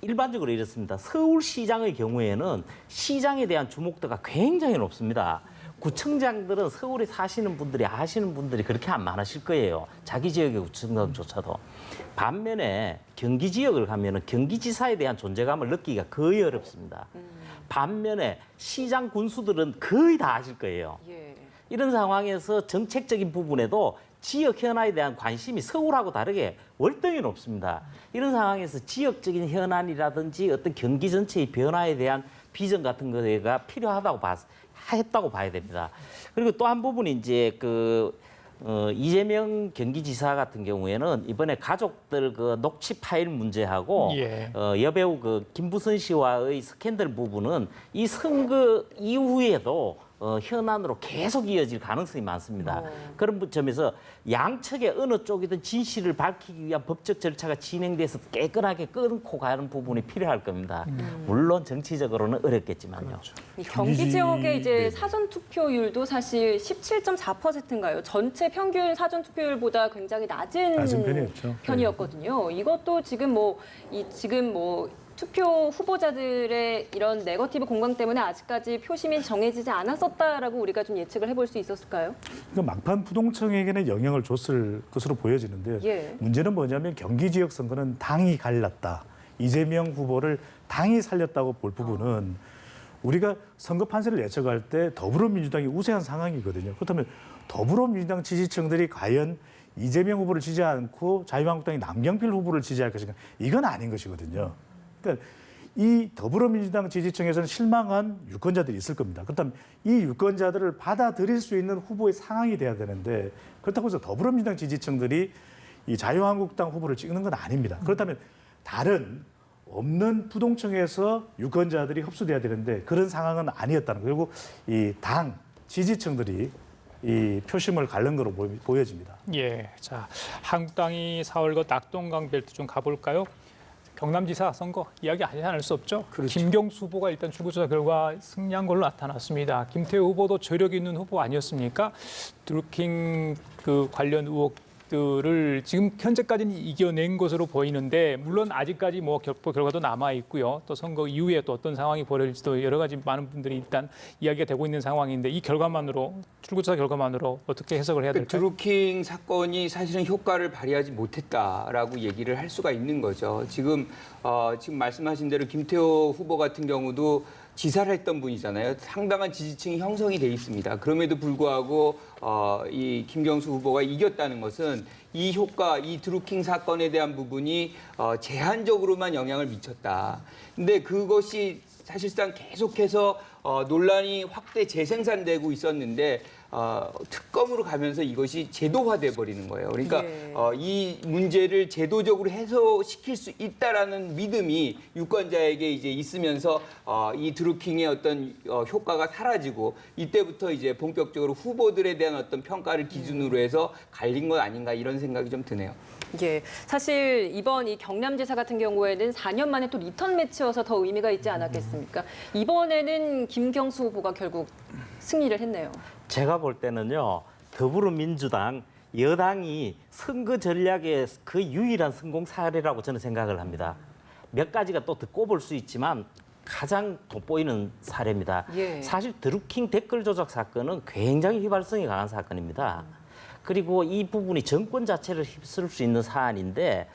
일반적으로 이렇습니다. 서울시장의 경우에는 시장에 대한 주목도가 굉장히 높습니다. 구청장들은 서울에 사시는 분들이 아시는 분들이 그렇게 안 많으실 거예요. 자기 지역의 구청장조차도. 반면에 경기 지역을 가면은 경기지사에 대한 존재감을 느끼기가 거의 어렵습니다. 반면에 시장 군수들은 거의 다 아실 거예요. 예. 이런 상황에서 정책적인 부분에도 지역 현안에 대한 관심이 서울하고 다르게 월등히 높습니다. 이런 상황에서 지역적인 현안이라든지 어떤 경기 전체의 변화에 대한 비전 같은 거가 필요하다고 했다고 봐야 됩니다. 그리고 또 한 부분이 이제 이재명 경기지사 같은 경우에는 이번에 가족들 녹취 파일 문제하고 예. 여배우 김부선 씨와의 스캔들 부분은 이 선거 이후에도 현안으로 계속 이어질 가능성이 많습니다. 그런 점에서 양측의 어느 쪽이든 진실을 밝히기 위한 법적 절차가 진행돼서 깨끗하게 끊고 가는 부분이 필요할 겁니다. 물론 정치적으로는 어렵겠지만요. 그렇죠. 이 경기 지역의 네. 이제 사전 투표율도 사실 17.4%인가요? 전체 평균 사전 투표율보다 굉장히 낮은 편이었죠. 편이었거든요. 이것도 지금 투표 후보자들의 이런 네거티브 공방 때문에 아직까지 표심이 정해지지 않았었다라고 우리가 좀 예측을 해볼 수 있었을까요? 그러니까 막판 부동층에게는 영향을 줬을 것으로 보여지는데요. 예. 문제는 뭐냐면 경기 지역 선거는 당이 갈랐다. 이재명 후보를 당이 살렸다고 볼 부분은 우리가 선거 판세를 예측할 때 더불어민주당이 우세한 상황이거든요. 그렇다면 더불어민주당 지지층들이 과연 이재명 후보를 지지 않고 자유한국당이 남경필 후보를 지지할 것인가? 이건 아닌 것이거든요. 그러니까 이 더불어민주당 지지층에서는 실망한 유권자들이 있을 겁니다. 그렇다면 이 유권자들을 받아들일 수 있는 후보의 상황이 돼야 되는데 그렇다고 해서 더불어민주당 지지층들이 이 자유한국당 후보를 찍는 건 아닙니다. 그렇다면 다른 없는 부동층에서 유권자들이 흡수돼야 되는데 그런 상황은 아니었다는 거예요. 그리고 이 당 지지층들이 이 표심을 가른 거로 보여집니다. 예, 자 한국당이 4월과 낙동강 벨트 좀 가볼까요? 경남지사 선거 이야기 하지 않을 수 없죠. 김경수 후보가 일단 출구조사 결과 승리한 걸로 나타났습니다. 김태우 후보도 저력 있는 후보 아니었습니까? 드루킹 관련 의혹 것들을 지금 현재까지는 이겨낸 것으로 보이는데 물론 아직까지 뭐 격보 결과도 남아 있고요. 또 선거 이후에 또 어떤 상황이 벌어질지도 여러 가지 많은 분들이 일단 이야기가 되고 있는 상황인데 이 결과만으로 출구조사 결과만으로 어떻게 해석을 해야 될까요? 드루킹 사건이 사실은 효과를 발휘하지 못했다라고 얘기를 할 수가 있는 거죠. 지금 말씀하신 대로 김태호 후보 같은 경우도 지사를 했던 분이잖아요. 상당한 지지층이 형성이 돼 있습니다. 그럼에도 불구하고 이 김경수 후보가 이겼다는 것은 이 효과, 이 드루킹 사건에 대한 부분이 제한적으로만 영향을 미쳤다. 근데 그것이 사실상 계속해서 논란이 확대 재생산되고 있었는데 특검으로 가면서 이것이 제도화돼 버리는 거예요. 그러니까 예. 이 문제를 제도적으로 해소시킬 수 있다라는 믿음이 유권자에게 이제 있으면서 이 드루킹의 어떤 효과가 사라지고 이때부터 이제 본격적으로 후보들에 대한 어떤 평가를 기준으로 해서 갈린 것 아닌가 이런 생각이 좀 드네요. 예, 사실 이번 이 경남지사 같은 경우에는 4년 만에 또 리턴 매치여서 더 의미가 있지 않았겠습니까? 이번에는 김경수 후보가 결국 승리를 했네요. 제가 볼 때는요, 더불어민주당 여당이 선거 전략의 그 유일한 성공 사례라고 저는 생각을 합니다. 몇 가지가 또 더 꼽을 수 있지만 가장 돋보이는 사례입니다. 예. 사실 드루킹 댓글 조작 사건은 굉장히 휘발성이 강한 사건입니다. 그리고 이 부분이 정권 자체를 휩쓸 수 있는 사안인데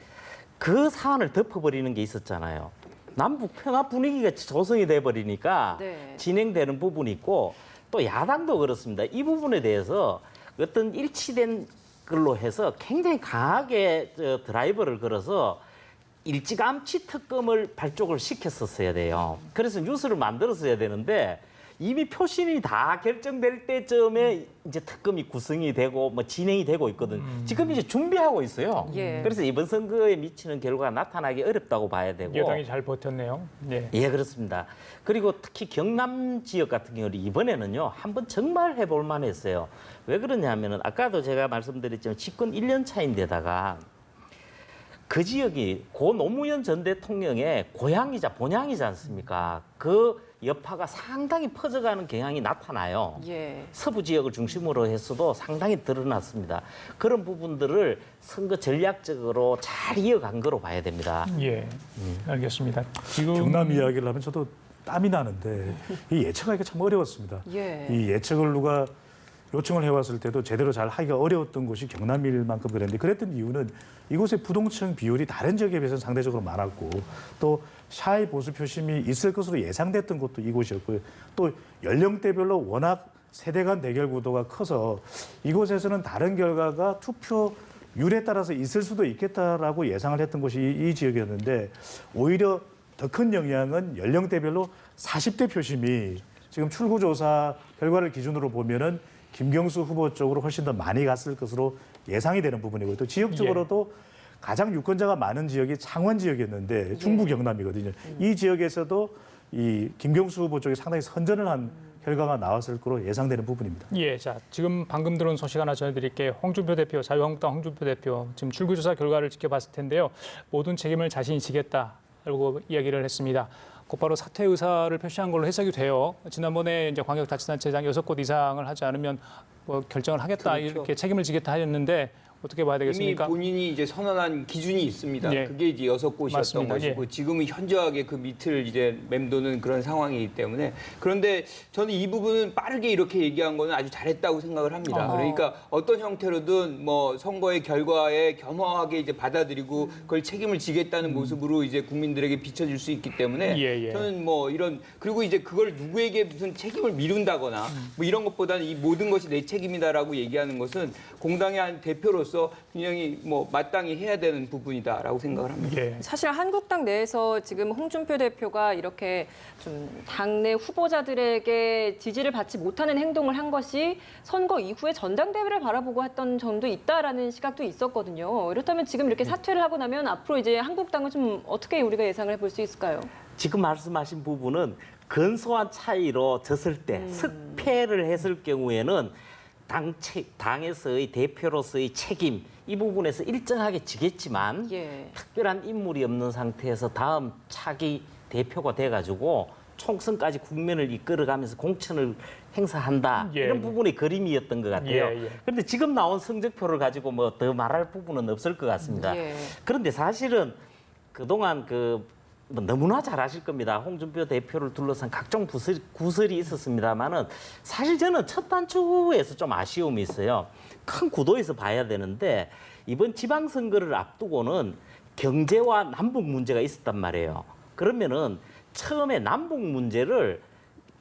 그 사안을 덮어버리는 게 있었잖아요. 남북 평화 분위기가 조성이 돼버리니까 네. 진행되는 부분이 있고 또 야당도 그렇습니다. 이 부분에 대해서 어떤 일치된 걸로 해서 굉장히 강하게 드라이버를 걸어서 일찌감치 특검을 발족을 시켰었어야 돼요. 그래서 뉴스를 만들었어야 되는데 이미 표심이 다 결정될 때쯤에 이제 특검이 구성이 되고 뭐 진행이 되고 있거든. 지금 이제 준비하고 있어요. 예. 그래서 이번 선거에 미치는 결과가 나타나기 어렵다고 봐야 되고. 여당이 잘 버텼네요. 네. 예, 그렇습니다. 그리고 특히 경남 지역 같은 경우는 이번에는요, 한번 정말 해볼 만했어요. 왜 그러냐면은 아까도 제가 말씀드렸지만 집권 1년 차인데다가 그 지역이 고 노무현 전 대통령의 고향이자 본향이지 않습니까? 그 여파가 상당히 퍼져가는 경향이 나타나요. 예. 서부 지역을 중심으로 해서도 상당히 드러났습니다. 그런 부분들을 선거 전략적으로 잘 이어간 거로 봐야 됩니다. 예, 알겠습니다. 지금 경남 이야기를 하면 저도 땀이 나는데 이 예측하기가 참 어려웠습니다. 예. 이 예측을 누가 요청을 해왔을 때도 제대로 잘 하기가 어려웠던 곳이 경남일 만큼 그랬는데 그랬던 이유는 이곳의 부동층 비율이 다른 지역에 비해서는 상대적으로 많았고 또 샤이 보수 표심이 있을 것으로 예상됐던 곳도 이곳이었고요. 또 연령대별로 워낙 세대 간 대결 구도가 커서 이곳에서는 다른 결과가 투표율에 따라서 있을 수도 있겠다라고 예상을 했던 곳이 이 지역이었는데 오히려 더 큰 영향은 연령대별로 40대 표심이 지금 출구조사 결과를 기준으로 보면은 김경수 후보 쪽으로 훨씬 더 많이 갔을 것으로 예상이 되는 부분이고요. 또 지역적으로도 가장 유권자가 많은 지역이 창원 지역이었는데 중부 경남이거든요. 이 지역에서도 이 김경수 후보 쪽이 상당히 선전을 한 결과가 나왔을 거로 예상되는 부분입니다. 예, 자 지금 방금 들어온 소식 하나 전해드릴게요. 홍준표 대표, 자유한국당 홍준표 대표 지금 출구조사 결과를 지켜봤을 텐데요. 모든 책임을 자신이 지겠다라고 이야기를 했습니다. 곧바로 사퇴 의사를 표시한 걸로 해석이 돼요. 지난번에 이제 광역자치단체장 6곳 이상을 하지 않으면 뭐 결정을 하겠다 그렇죠. 이렇게 책임을 지겠다 하였는데 어떻게 봐야 이미 되겠습니까? 본인이 이제 선언한 기준이 있습니다. 예. 그게 이제 6곳이었던 맞습니다. 것이고 예. 지금은 현저하게 그 밑을 이제 맴도는 그런 상황이기 때문에 그런데 저는 이 부분은 빠르게 이렇게 얘기한 거는 아주 잘했다고 생각을 합니다. 그러니까 어떤 형태로든 뭐 선거의 결과에 겸허하게 이제 받아들이고 그걸 책임을 지겠다는 모습으로 이제 국민들에게 비춰질 수 있기 때문에 예. 저는 뭐 이런 그리고 이제 그걸 누구에게 무슨 책임을 미룬다거나 뭐 이런 것보다는 이 모든 것이 내 책임이다라고 얘기하는 것은 공당의 한 대표로서 굉장히 뭐 마땅히 해야 되는 부분이다라고 생각을 합니다. 예. 사실 한국당 내에서 지금 홍준표 대표가 이렇게 좀 당내 후보자들에게 지지를 받지 못하는 행동을 한 것이 선거 이후에 전당대회를 바라보고 했던 점도 있다라는 시각도 있었거든요. 이렇다면 지금 이렇게 사퇴를 하고 나면 앞으로 이제 한국당은 좀 어떻게 우리가 예상을 해볼 수 있을까요? 지금 말씀하신 부분은 근소한 차이로 졌을 때 승패를 했을 경우에는 당에서의 대표로서의 책임 이 부분에서 일정하게 지겠지만 예. 특별한 인물이 없는 상태에서 다음 차기 대표가 돼가지고 총선까지 국면을 이끌어가면서 공천을 행사한다. 예. 이런 부분이 그림이었던 것 같아요. 예, 예. 그런데 지금 나온 성적표를 가지고 뭐 더 말할 부분은 없을 것 같습니다. 예. 그런데 사실은 그동안 뭐 너무나 잘 아실 겁니다. 홍준표 대표를 둘러싼 각종 구설이 있었습니다만은 사실 저는 첫 단추에서 좀 아쉬움이 있어요. 큰 구도에서 봐야 되는데 이번 지방선거를 앞두고는 경제와 남북 문제가 있었단 말이에요. 그러면은 처음에 남북 문제를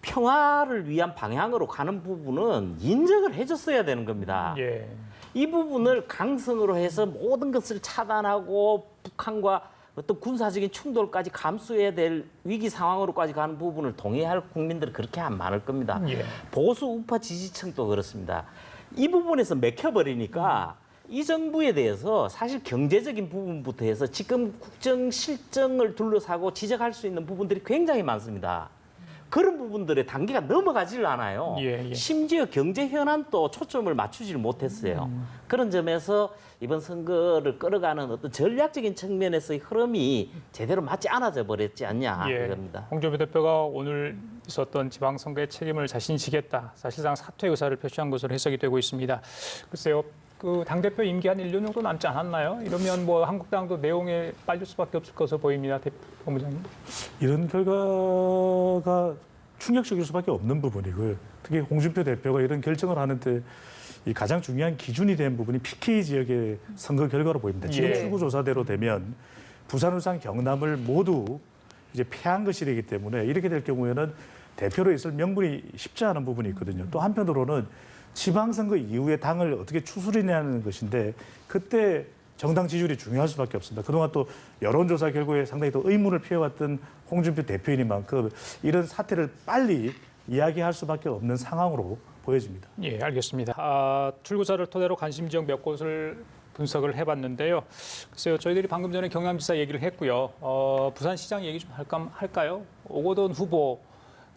평화를 위한 방향으로 가는 부분은 인정을 해줬어야 되는 겁니다. 예. 이 부분을 강성으로 해서 모든 것을 차단하고 북한과 어떤 군사적인 충돌까지 감수해야 될 위기 상황으로까지 가는 부분을 동의할 국민들은 그렇게 안 많을 겁니다. 예. 보수 우파 지지층도 그렇습니다. 이 부분에서 맥혀버리니까 이 정부에 대해서 사실 경제적인 부분부터 해서 지금 국정 실정을 둘러싸고 지적할 수 있는 부분들이 굉장히 많습니다. 그런 부분들에 단계가 넘어가질 않아요. 예, 예. 심지어 경제 현안도 초점을 맞추지를 못했어요. 그런 점에서 이번 선거를 끌어가는 어떤 전략적인 측면에서의 흐름이 제대로 맞지 않아져 버렸지 않냐 이겁니다. 홍준표 대표가 오늘 있었던 지방선거의 책임을 자신이 지겠다. 사실상 사퇴 의사를 표시한 것으로 해석이 되고 있습니다. 글쎄요. 그 당대표 임기 한 1년 정도 남지 않았나요? 이러면 뭐 한국당도 내용에 빠질 수밖에 없을 것으로 보입니다. 본부장님. 이런 결과가 충격적일 수밖에 없는 부분이고요. 특히 홍준표 대표가 이런 결정을 하는데 이 가장 중요한 기준이 된 부분이 PK 지역의 선거 결과로 보입니다. 지금 예. 출구조사대로 되면 부산, 울산, 경남을 모두 이제 패한 것이기 때문에 이렇게 될 경우에는 대표로 있을 명분이 쉽지 않은 부분이 있거든요. 또 한편으로는 지방선거 이후에 당을 어떻게 추스리냐는 것인데 그때 정당 지지율이 중요할 수밖에 없습니다. 그동안 또 여론조사 결과에 상당히 또 의문을 피해왔던 홍준표 대표이니만큼 이런 사태를 빨리 이야기할 수밖에 없는 상황으로 보여집니다. 예, 알겠습니다. 출구사를 토대로 관심 지역 몇 곳을 분석을 해봤는데요. 글쎄요, 저희들이 방금 전에 경남지사 얘기를 했고요. 부산시장 얘기 좀 할까요? 오거돈 후보.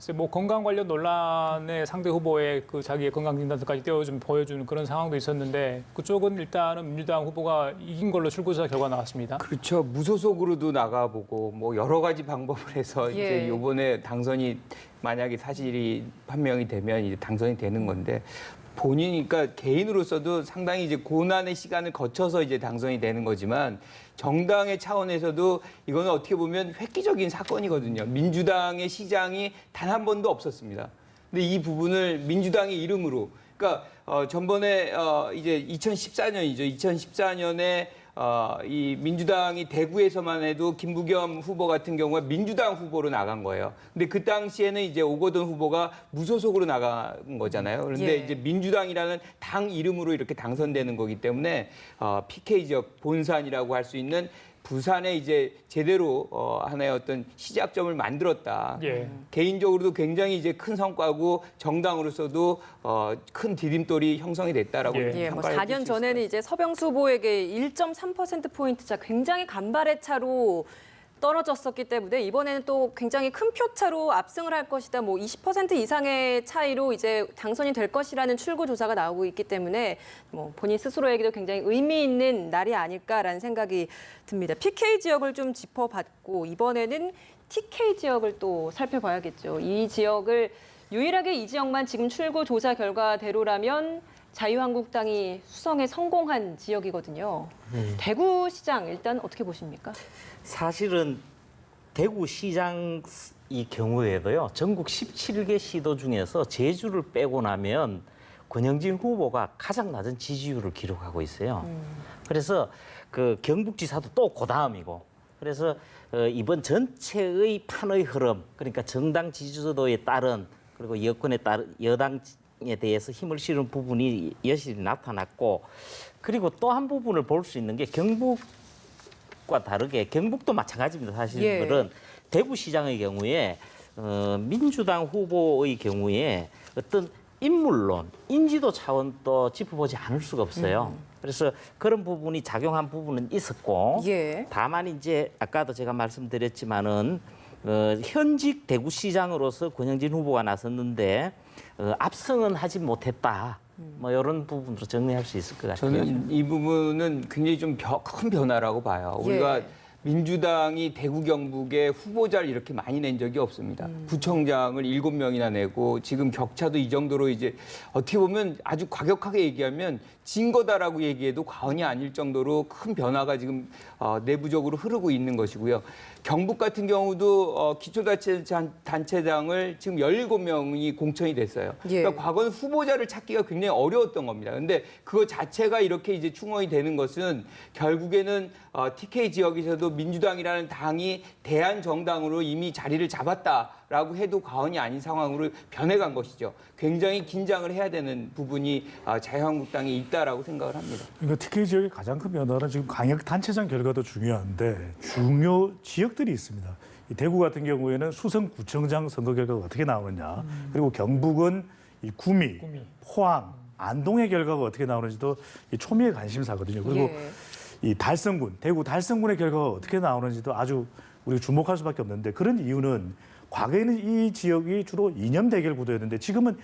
글쎄 뭐 건강 관련 논란의 상대 후보의 그 자기의 건강 진단서까지 좀 보여주는 그런 상황도 있었는데 그쪽은 일단은 민주당 후보가 이긴 걸로 출구조사 결과 나왔습니다. 그렇죠. 무소속으로도 나가보고 뭐 여러 가지 방법을 해서 이제 예. 이번에 당선이 만약에 사실이 판명이 되면 이제 당선이 되는 건데 본인이 그러니까 개인으로서도 상당히 이제 고난의 시간을 거쳐서 이제 당선이 되는 거지만 정당의 차원에서도 이거는 어떻게 보면 획기적인 사건이거든요. 민주당의 시장이 단 한 번도 없었습니다. 근데 이 부분을 민주당의 이름으로 그러니까 전번에 이제 2014년이죠. 2014년에 이 민주당이 대구에서만 해도 김부겸 후보 같은 경우에 민주당 후보로 나간 거예요. 근데 그 당시에는 이제 오거돈 후보가 무소속으로 나간 거잖아요. 그런데 예. 이제 민주당이라는 당 이름으로 이렇게 당선되는 거기 때문에 PK 지역 본산이라고 할 수 있는 부산에 이제 제대로 하나의 어떤 시작점을 만들었다. 예. 개인적으로도 굉장히 이제 큰 성과고 정당으로서도 큰 디딤돌이 형성이 됐다라고 예. 예, 뭐 평가를 해볼 4년 수 전에는 이제 서병수 후보에게 1.3%포인트 차 굉장히 간발의 차로 떨어졌었기 때문에 이번에는 또 굉장히 큰 표차로 압승을 할 것이다. 뭐 20% 이상의 차이로 이제 당선이 될 것이라는 출구 조사가 나오고 있기 때문에 뭐 본인 스스로에게도 굉장히 의미 있는 날이 아닐까라는 생각이 듭니다. PK 지역을 좀 짚어봤고 이번에는 TK 지역을 또 살펴봐야겠죠. 이 지역을 유일하게 이 지역만 지금 출구 조사 결과대로라면 자유한국당이 수성에 성공한 지역이거든요. 대구시장 일단 어떻게 보십니까? 사실은 대구시장 이 경우에도요. 전국 17개 시도 중에서 제주를 빼고 나면 권영진 후보가 가장 낮은 지지율을 기록하고 있어요. 그래서 그 경북지사도 또 그다음이고. 그래서 이번 전체의 판의 흐름, 그러니까 정당 지지도에 따른 그리고 여권에 따른 여당에 대해서 힘을 실은 부분이 여실히 나타났고, 그리고 또 한 부분을 볼 수 있는 게 경북과 다르게 경북도 마찬가지입니다. 사실은 대구시장의 경우에 민주당 후보의 경우에 어떤 인물론, 인지도 차원도 짚어보지 않을 수가 없어요. 그래서 그런 부분이 작용한 부분은 있었고, 예. 다만 이제 아까도 제가 말씀드렸지만은 현직 대구시장으로서 권영진 후보가 나섰는데 압승은 하지 못했다. 뭐 이런 부분으로 정리할 수 있을 것 같아요. 저는 이 부분은 굉장히 좀 큰 변화라고 봐요. 우리가 예. 민주당이 대구 경북에 후보자를 이렇게 많이 낸 적이 없습니다. 구청장을 7명이나 내고 지금 격차도 이 정도로 이제 어떻게 보면 아주 과격하게 얘기하면 진 거다라고 얘기해도 과언이 아닐 정도로 큰 변화가 지금 내부적으로 흐르고 있는 것이고요. 경북 같은 경우도 기초단체장을 지금 17명이 공천이 됐어요. 예. 그러니까 과거는 후보자를 찾기가 굉장히 어려웠던 겁니다. 근데 그거 자체가 이렇게 이제 충원이 되는 것은 결국에는 TK 지역에서도 민주당이라는 당이 대한정당으로 이미 자리를 잡았다라고 해도 과언이 아닌 상황으로 변해간 것이죠. 굉장히 긴장을 해야 되는 부분이 자유한국당에 있다라고 생각을 합니다. 그러니까 TK 지역의 가장 큰 변화는 지금 광역 단체장 결과도 중요한데 중요 지역들이 있습니다. 이 대구 같은 경우에는 수성구청장 선거 결과가 어떻게 나오느냐, 그리고 경북은 이 구미, 포항, 안동의 결과가 어떻게 나오는지도 이 초미의 관심사거든요. 그리고 예. 이 달성군, 대구 달성군의 결과가 어떻게 나오는지도 아주 우리가 주목할 수밖에 없는데, 그런 이유는 과거에는 이 지역이 주로 이념 대결 구도였는데 지금은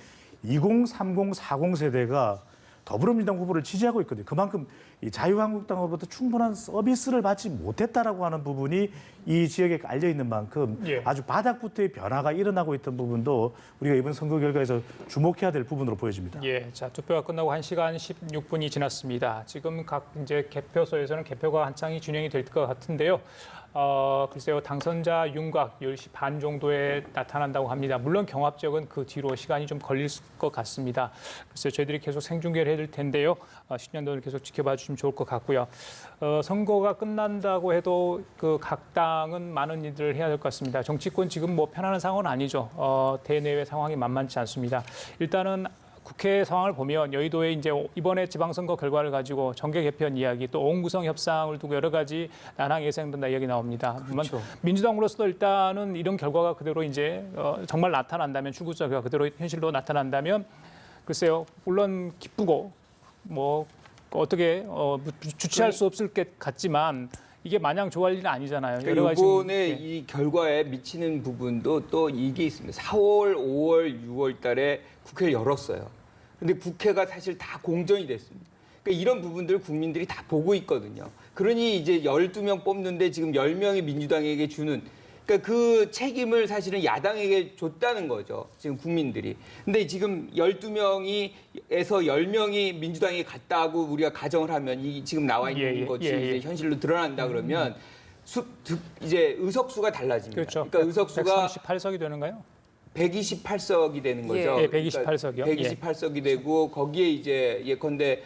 20, 30, 40 세대가 더불어민주당 후보를 지지하고 있거든요. 그만큼 이 자유한국당으로부터 충분한 서비스를 받지 못했다라고 하는 부분이 이 지역에 깔려 있는 만큼 예. 아주 바닥부터의 변화가 일어나고 있던 부분도 우리가 이번 선거 결과에서 주목해야 될 부분으로 보여집니다. 예, 자 투표가 끝나고 1시간 16분이 지났습니다. 지금 각 이제 개표소에서는 개표가 한창이 진행이 될 것 같은데요. 글쎄요, 당선자 윤곽 10시 반 정도에 나타난다고 합니다. 물론 경합 지역은 그 뒤로 시간이 좀 걸릴 것 같습니다. 글쎄요, 저희들이 계속 생중계를 해드릴 텐데요. 신년도를 계속 지켜봐 주시면 좋을 것 같고요. 선거가 끝난다고 해도 그 각 당은 많은 일들을 해야 될 것 같습니다. 정치권 지금 뭐 편안한 상황은 아니죠. 대내외 상황이 만만치 않습니다. 일단은 국회 상황을 보면 여의도에 이제 이번에 지방선거 결과를 가지고 정계 개편 이야기, 또 오은구성 협상을 두고 여러 가지 난항이 예상된다 이야기 나옵니다. 그렇죠. 민주당으로서도 일단은 이런 결과가 그대로 이제 정말 나타난다면, 출구조사가 그대로 현실로 나타난다면, 글쎄요, 물론 기쁘고 뭐 어떻게 주체할 수 없을 것 같지만 이게 마냥 좋아할 일은 아니잖아요. 여러 가지 이번에 지금, 이 결과에 미치는 부분도 또 이게 있습니다. 4월, 5월, 6월 달에 국회를 열었어요. 근데 국회가 사실 다 공전이 됐습니다. 그러니까 이런 부분들을 국민들이 다 보고 있거든요. 그러니 이제 12명 뽑는데 지금 10명이 민주당에게 주는, 그러니까 그 책임을 사실은 야당에게 줬다는 거죠. 지금 국민들이. 근데 지금 12명에서 10명이 민주당에 갔다고 우리가 가정을 하면 이 지금 나와 있는 것이 이제 현실로 드러난다 그러면 이제 의석수가 달라집니다. 그렇죠. 그러니까 의석수가 138석이 되는가요? 128석이 되는 거죠. 예, 128석이요. 128석이 되고 거기에 이제 예컨대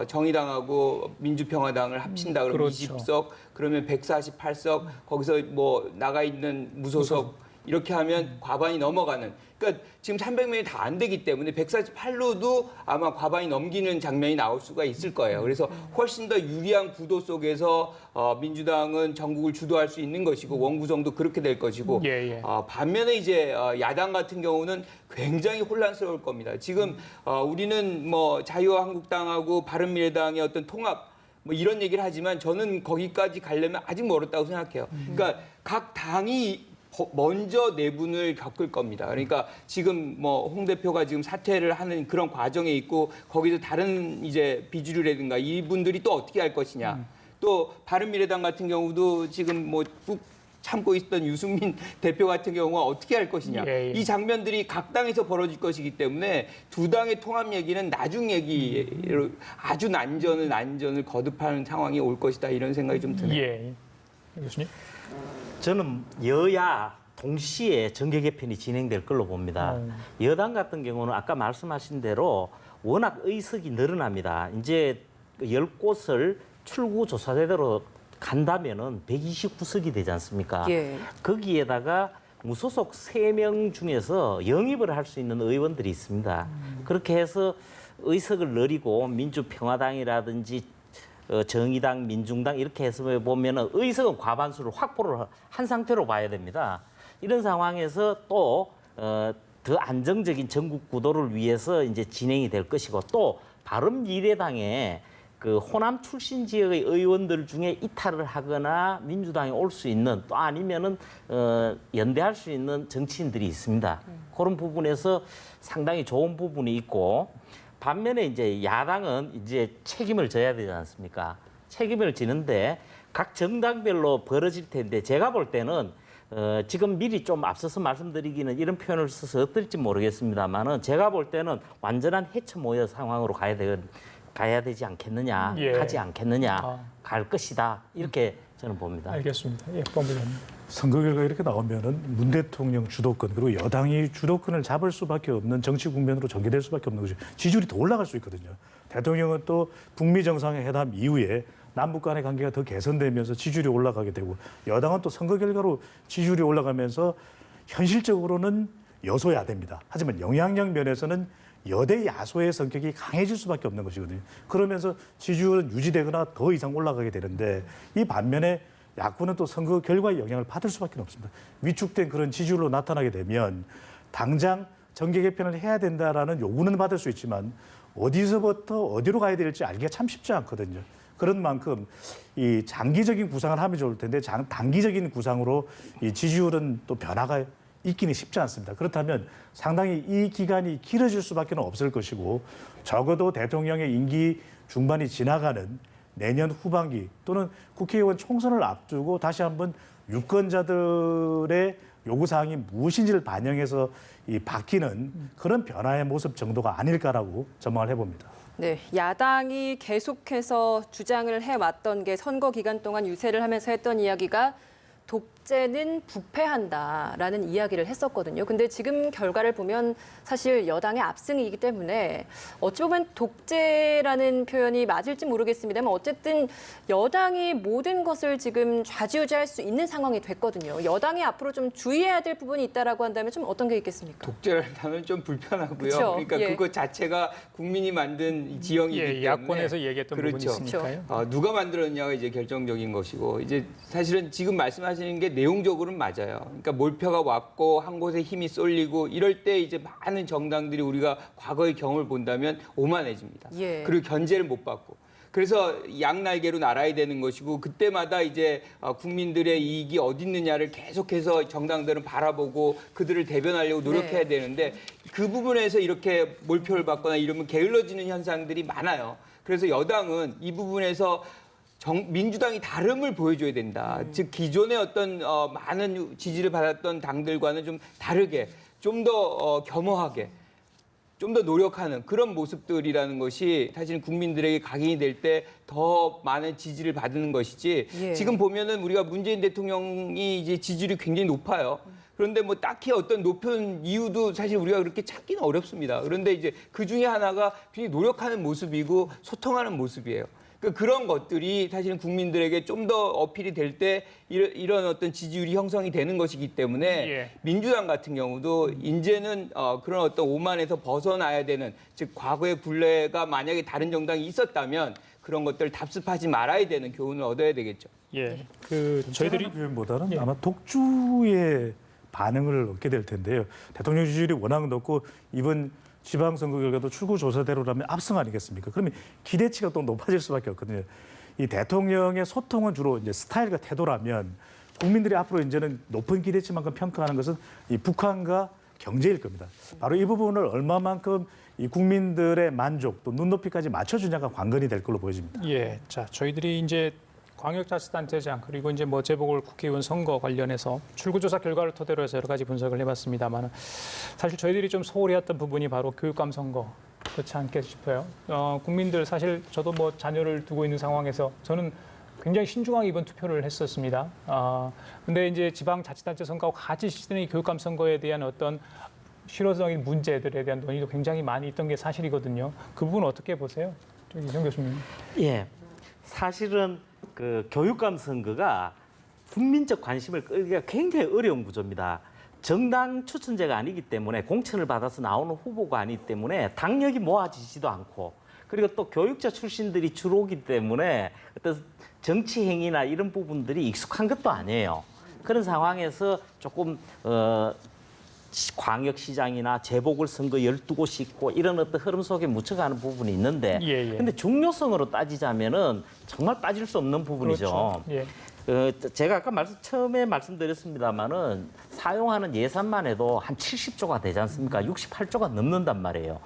정의당하고 민주평화당을 합친다 그러면 그렇죠. 20석, 그러면 148석, 거기서 뭐 나가 있는 무소속 이렇게 하면 과반이 넘어가는. 그러니까 지금 300명이 다 안 되기 때문에 148로도 아마 과반이 넘기는 장면이 나올 수가 있을 거예요. 그래서 훨씬 더 유리한 구도 속에서 민주당은 전국을 주도할 수 있는 것이고 원구성도 그렇게 될 것이고 반면에 이제 야당 같은 경우는 굉장히 혼란스러울 겁니다. 지금 우리는 뭐 자유한국당하고 바른미래당의 어떤 통합 뭐 이런 얘기를 하지만 저는 거기까지 가려면 아직 멀었다고 생각해요. 그러니까 각 당이 먼저 내분을 겪을 겁니다. 그러니까 지금 뭐 홍 대표가 지금 사퇴를 하는 그런 과정에 있고 거기서 다른 이제 비주류라든가 이분들이 또 어떻게 할 것이냐. 또 바른미래당 같은 경우도 지금 뭐 꾹 참고 있던 유승민 대표 같은 경우가 어떻게 할 것이냐. 이 장면들이 각 당에서 벌어질 것이기 때문에 두 당의 통합 얘기는 나중 얘기로 아주 난전을 거듭하는 상황이 올 것이다 이런 생각이 좀 드네요. 예. 교수님. 저는 여야 동시에 정계 개편이 진행될 걸로 봅니다. 여당 같은 경우는 아까 말씀하신 대로 워낙 의석이 늘어납니다. 이제 10곳을 출구조사대로 간다면은 129석이 되지 않습니까? 예. 거기에다가 무소속 3명 중에서 영입을 할 수 있는 의원들이 있습니다. 그렇게 해서 의석을 늘리고 민주평화당이라든지 정의당, 민중당 이렇게 해서 보면은 의석은 과반수를 확보를 한 상태로 봐야 됩니다. 이런 상황에서 또 더 안정적인 전국 구도를 위해서 이제 진행이 될 것이고 또 바른미래당의 그 호남 출신 지역의 의원들 중에 이탈을 하거나 민주당에 올 수 있는 또 아니면은 연대할 수 있는 정치인들이 있습니다. 그런 부분에서 상당히 좋은 부분이 있고 반면에 이제 야당은 이제 책임을 져야 되지 않습니까? 책임을 지는데 각 정당별로 벌어질 텐데 제가 볼 때는 지금 미리 좀 앞서서 말씀드리기는 이런 표현을 써서 어떨지 모르겠습니다만은 제가 볼 때는 완전한 해처 모여 상황으로 가야 되지 않겠느냐, 예. 가지 않겠느냐, 아. 갈 것이다 이렇게 저는 봅니다. 알겠습니다. 예, 법무장님. 선거 결과 이렇게 나오면은 문 대통령 주도권 그리고 여당이 주도권을 잡을 수밖에 없는 정치 국면으로 전개될 수밖에 없는 거죠. 지지율이 더 올라갈 수 있거든요. 대통령은 또 북미 정상회담 이후에 남북 간의 관계가 더 개선되면서 지지율이 올라가게 되고 여당은 또 선거 결과로 지지율이 올라가면서 현실적으로는 여소야대입니다. 하지만 영향력 면에서는 여대 야소의 성격이 강해질 수밖에 없는 것이거든요. 그러면서 지지율은 유지되거나 더 이상 올라가게 되는데 이 반면에 야권은 또 선거 결과의 영향을 받을 수밖에 없습니다. 위축된 그런 지지율로 나타나게 되면 당장 정계 개편을 해야 된다라는 요구는 받을 수 있지만 어디서부터 어디로 가야 될지 알기가 참 쉽지 않거든요. 그런 만큼 이 장기적인 구상을 하면 좋을 텐데 단기적인 구상으로 이 지지율은 또 변화가 있기는 쉽지 않습니다. 그렇다면 상당히 이 기간이 길어질 수밖에 없을 것이고 적어도 대통령의 임기 중반이 지나가는 내년 후반기 또는 국회의원 총선을 앞두고 다시 한번 유권자들의 요구사항이 무엇인지를 반영해서 이 바뀌는 그런 변화의 모습 정도가 아닐까라고 전망을 해봅니다. 네, 야당이 계속해서 주장을 해왔던 게 선거 기간 동안 유세를 하면서 했던 이야기가 독재는 부패한다라는 이야기를 했었거든요. 근데 지금 결과를 보면 사실 여당의 압승이기 때문에 어찌 보면 독재라는 표현이 맞을지 모르겠습니다만 어쨌든 여당이 모든 것을 지금 좌지우지할 수 있는 상황이 됐거든요. 여당이 앞으로 좀 주의해야 될 부분이 있다라고 한다면 좀 어떤 게 있겠습니까? 독재를 하면 좀 불편하고요. 그쵸? 그러니까 예. 그것 자체가 국민이 만든 지형이기 때문에 야권에서 얘기했던 부분이 그렇죠. 있으니까요. 누가 만들었냐가 이제 결정적인 것이고 이제 사실은 지금 말씀하시는 게 내용적으로는 맞아요. 그러니까 몰표가 왔고 한 곳에 힘이 쏠리고 이럴 때 이제 많은 정당들이 우리가 과거의 경험을 본다면 오만해집니다. 예. 그리고 견제를 못 받고. 그래서 양날개로 날아야 되는 것이고 그때마다 이제 국민들의 이익이 어디 있느냐를 계속해서 정당들은 바라보고 그들을 대변하려고 노력해야 네. 되는데 그 부분에서 이렇게 몰표를 받거나 이러면 게을러지는 현상들이 많아요. 그래서 여당은 이 부분에서 민주당이 다름을 보여줘야 된다. 즉 기존의 어떤 많은 지지를 받았던 당들과는 좀 다르게, 좀 더 겸허하게, 좀 더 노력하는 그런 모습들이라는 것이 사실 국민들에게 각인이 될 때 더 많은 지지를 받는 것이지. 예. 지금 보면은 우리가 문재인 대통령이 이제 지지율이 굉장히 높아요. 그런데 뭐 딱히 어떤 높은 이유도 사실 우리가 그렇게 찾기는 어렵습니다. 그런데 이제 그 중에 하나가 굉장히 노력하는 모습이고 소통하는 모습이에요. 그런 것들이 사실은 국민들에게 좀 더 어필이 될 때 이런 어떤 지지율이 형성이 되는 것이기 때문에 예. 민주당 같은 경우도 이제는 그런 어떤 오만에서 벗어나야 되는, 즉 과거의 굴레가 만약에 다른 정당이 있었다면 그런 것들을 답습하지 말아야 되는 교훈을 얻어야 되겠죠. 예, 그 저희들이 표현보다는 예. 아마 독주의 반응을 얻게 될 텐데요. 대통령 지지율이 워낙 높고 이번 지방선거 결과도 출구조사대로라면 압승 아니겠습니까? 그러면 기대치가 또 높아질 수밖에 없거든요. 이 대통령의 소통은 주로 이제 스타일과 태도라면 국민들이 앞으로 이제는 높은 기대치만큼 평가하는 것은 이 북한과 경제일 겁니다. 바로 이 부분을 얼마만큼 이 국민들의 만족 또 눈높이까지 맞춰주냐가 관건이 될 걸로 보여집니다. 예, 자 저희들이 이제 광역자치단체장 그리고 이제 뭐 재보궐 국회의원 선거 관련해서 출구조사 결과를 토대로 해서 여러 가지 분석을 해봤습니다만 사실 저희들이 좀 소홀히했던 부분이 바로 교육감 선거 그렇지 않겠 싶어요. 국민들 사실 저도 뭐 자녀를 두고 있는 상황에서 저는 굉장히 신중하게 이번 투표를 했었습니다. 근데 이제 지방자치단체 선거하고 같이 시즌의 교육감 선거에 대한 어떤 실효적인 문제들에 대한 논의도 굉장히 많이 있던 게 사실이거든요. 그 부분 어떻게 보세요, 이정 교수님? 예, 사실은 그 교육감 선거가 국민적 관심을 끌기가 굉장히 어려운 구조입니다. 정당 추천제가 아니기 때문에 공천을 받아서 나오는 후보가 아니기 때문에 당력이 모아지지도 않고 그리고 또 교육자 출신들이 주로 오기 때문에 어떤 정치 행위나 이런 부분들이 익숙한 것도 아니에요. 그런 상황에서 조금 광역시장이나 재보궐선거 12곳이 있고 이런 어떤 흐름 속에 묻혀가는 부분이 있는데 예. 근데 중요성으로 따지자면은 정말 빠질 수 없는 부분이죠. 그렇죠. 예. 제가 아까 처음에 말씀드렸습니다마는 사용하는 예산만 해도 한 70조가 되지 않습니까? 68조가 넘는단 말이에요.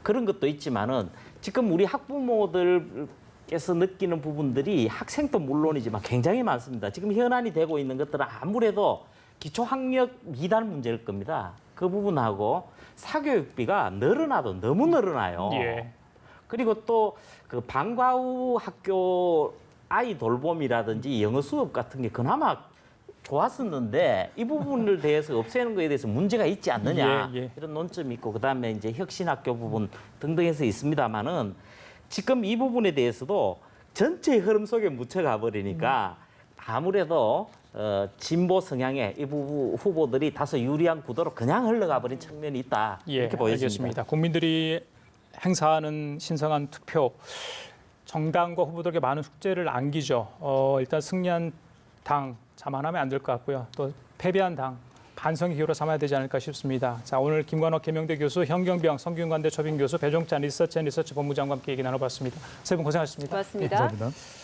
그런 것도 있지만은 지금 우리 학부모들 께서 느끼는 부분들이 학생도 물론이지만 굉장히 많습니다. 지금 현안이 되고 있는 것들은 아무래도 기초학력 미달 문제일 겁니다. 그 부분하고 사교육비가 늘어나도 너무 늘어나요. 예. 그리고 또 그 방과 후 학교 아이 돌봄이라든지 영어 수업 같은 게 그나마 좋았었는데 이 부분을 대해서 없애는 것에 대해서 문제가 있지 않느냐 예, 예. 이런 논점이 있고 그다음에 이제 혁신학교 부분 등등해서 있습니다만은 지금 이 부분에 대해서도 전체 흐름 속에 묻혀가 버리니까 아무래도 진보 성향의 이 후보들이 다소 유리한 구도로 그냥 흘러가 버린 측면이 있다 이렇게 보여집니다. 알겠습니다. 국민들이 행사하는 신성한 투표, 정당과 후보들에게 많은 숙제를 안기죠. 일단 승리한 당 자만하면 안 될 것 같고요. 또 패배한 당 반성의 기회로 삼아야 되지 않을까 싶습니다. 자, 오늘 김관옥 계명대 교수, 현경병 성균관대 초빙 교수, 배종찬 리서치 본부장과 함께 얘기 나눠봤습니다. 세 분 고생하셨습니다. 고맙습니다. 감사합니다.